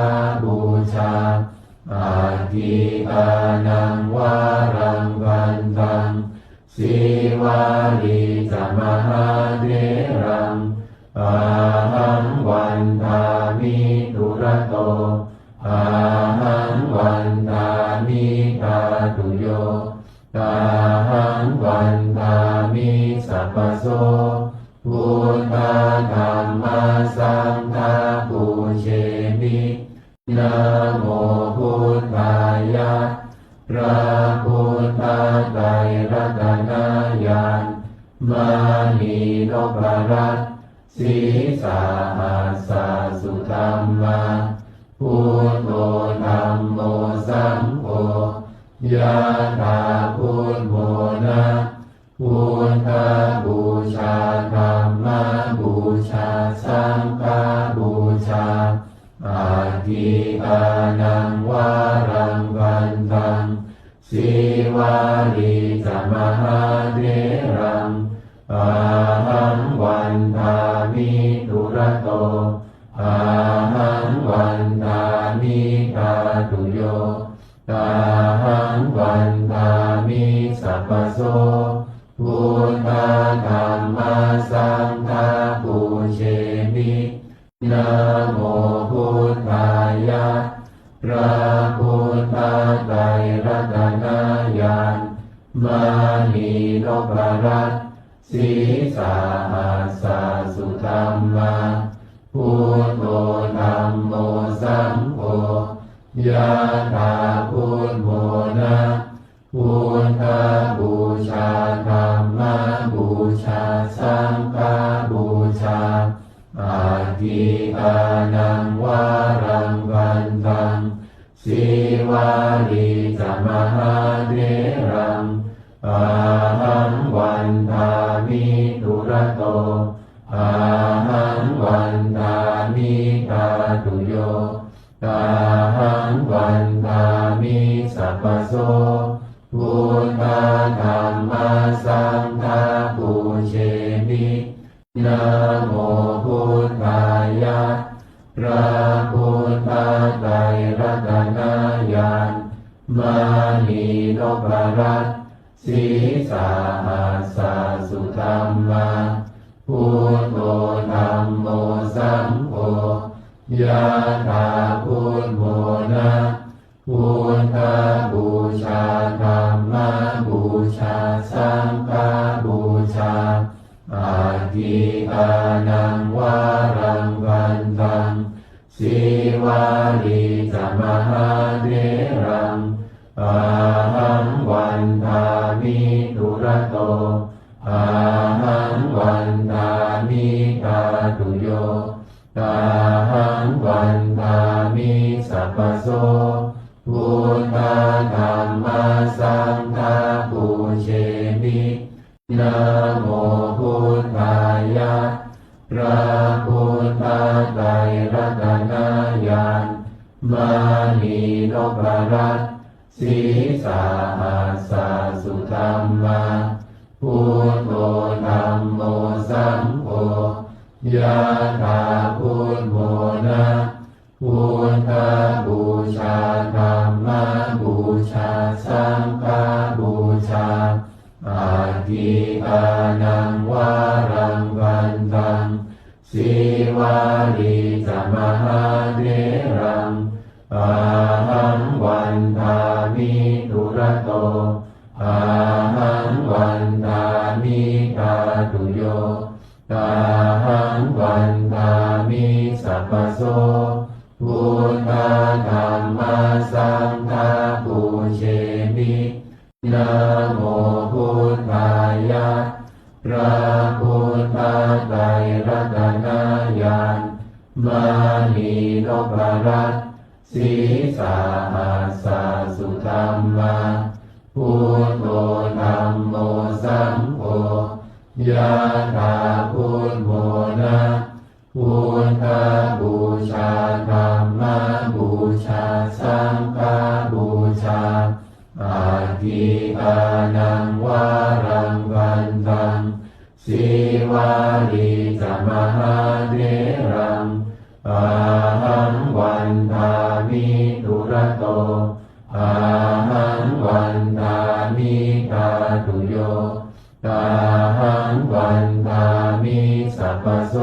A: บูชาอาทิกานังวารังวันตังสีวาลีจมหาเถรังอาหังวันทามิทุระโตอาหังวันทามิกาตุโยอาหังวันทามิสัพพโสพุทธธัมมาสังฆาปูเชมินะโมพุทธายะพระพุทธไตรรัตนญาณมานีนพรัตน์สีสาหัสสุธัมมาพุทโธธัมโมสังโฆยะถาพุทโธนะพุทธบูชาธัมมบูชาสังฆบูชาอาทิกานังวารังวันตังสีวาลีจมหาเถรังอาหังวันทามิทุระโตอาหังวันทามิกาตุโยอาหังวันทามิสัพพโสพุทธธัมมาสังฆาปูเชมินะโมพุทธายะพระพุทธไตรรัตนญาณมานีนพรัตน์สีสาหัสสุธัมมาพุทโธธัมโมสังโฆยะถาพุทโธนะพุทธบูชาธัมมบูชาสังฆบูชาอาทิกานังวารังวันตังสีวาลีจมหาเถรังอาหังวันทามิทุระโตอาหังวันทามิกาตุโยอาหังวันทามิสัพพโสพุทธธัมมาสังฆาปูเชมินะโมพุทธายะพระพุทธไตรรัตนญาณมานีนพรัตน์สีสาหัสสุธัมมาพุทโธธัมโมสังโฆยะถาพุทโธนะพุทธบูชาธัมมบูชาสังฆบูชาอาทิกานังวารังวันตังสีวาลีจมหาเถรังอาหังวันทามิทุระโตอา มานีนพรัตน์สีสาหัสสะสุธัมมาพุทโธธัมโมสังโฆยะถาพุทโธนะพุทธบูชาธัมมบูชาสังฆบูชาอาทิตานังวารังวันตังสีวาลีจมหาเถรังอาหังวันทามิทุระโตอาหังวันทามิกาตุโยอาหังวันทามิสัพพโสพุทธธัมมาสังฆาปูเชมินะโมพุทธายะพระพุทธไตรรัตนญาณมานีนพรัตน์สีสาหัสสะสุธัมมาพุทโธธัมโมสังโฆยะถาพุทโธนะพุทธบูชาธัมมบูชาสังฆบูชาอาทิตานังวารังวันตังสีวาลีจมหาเถรังอาหังวันทามิทุระโตอาหังวันทามิกาตุโยอาหังวันทามิสัพพโส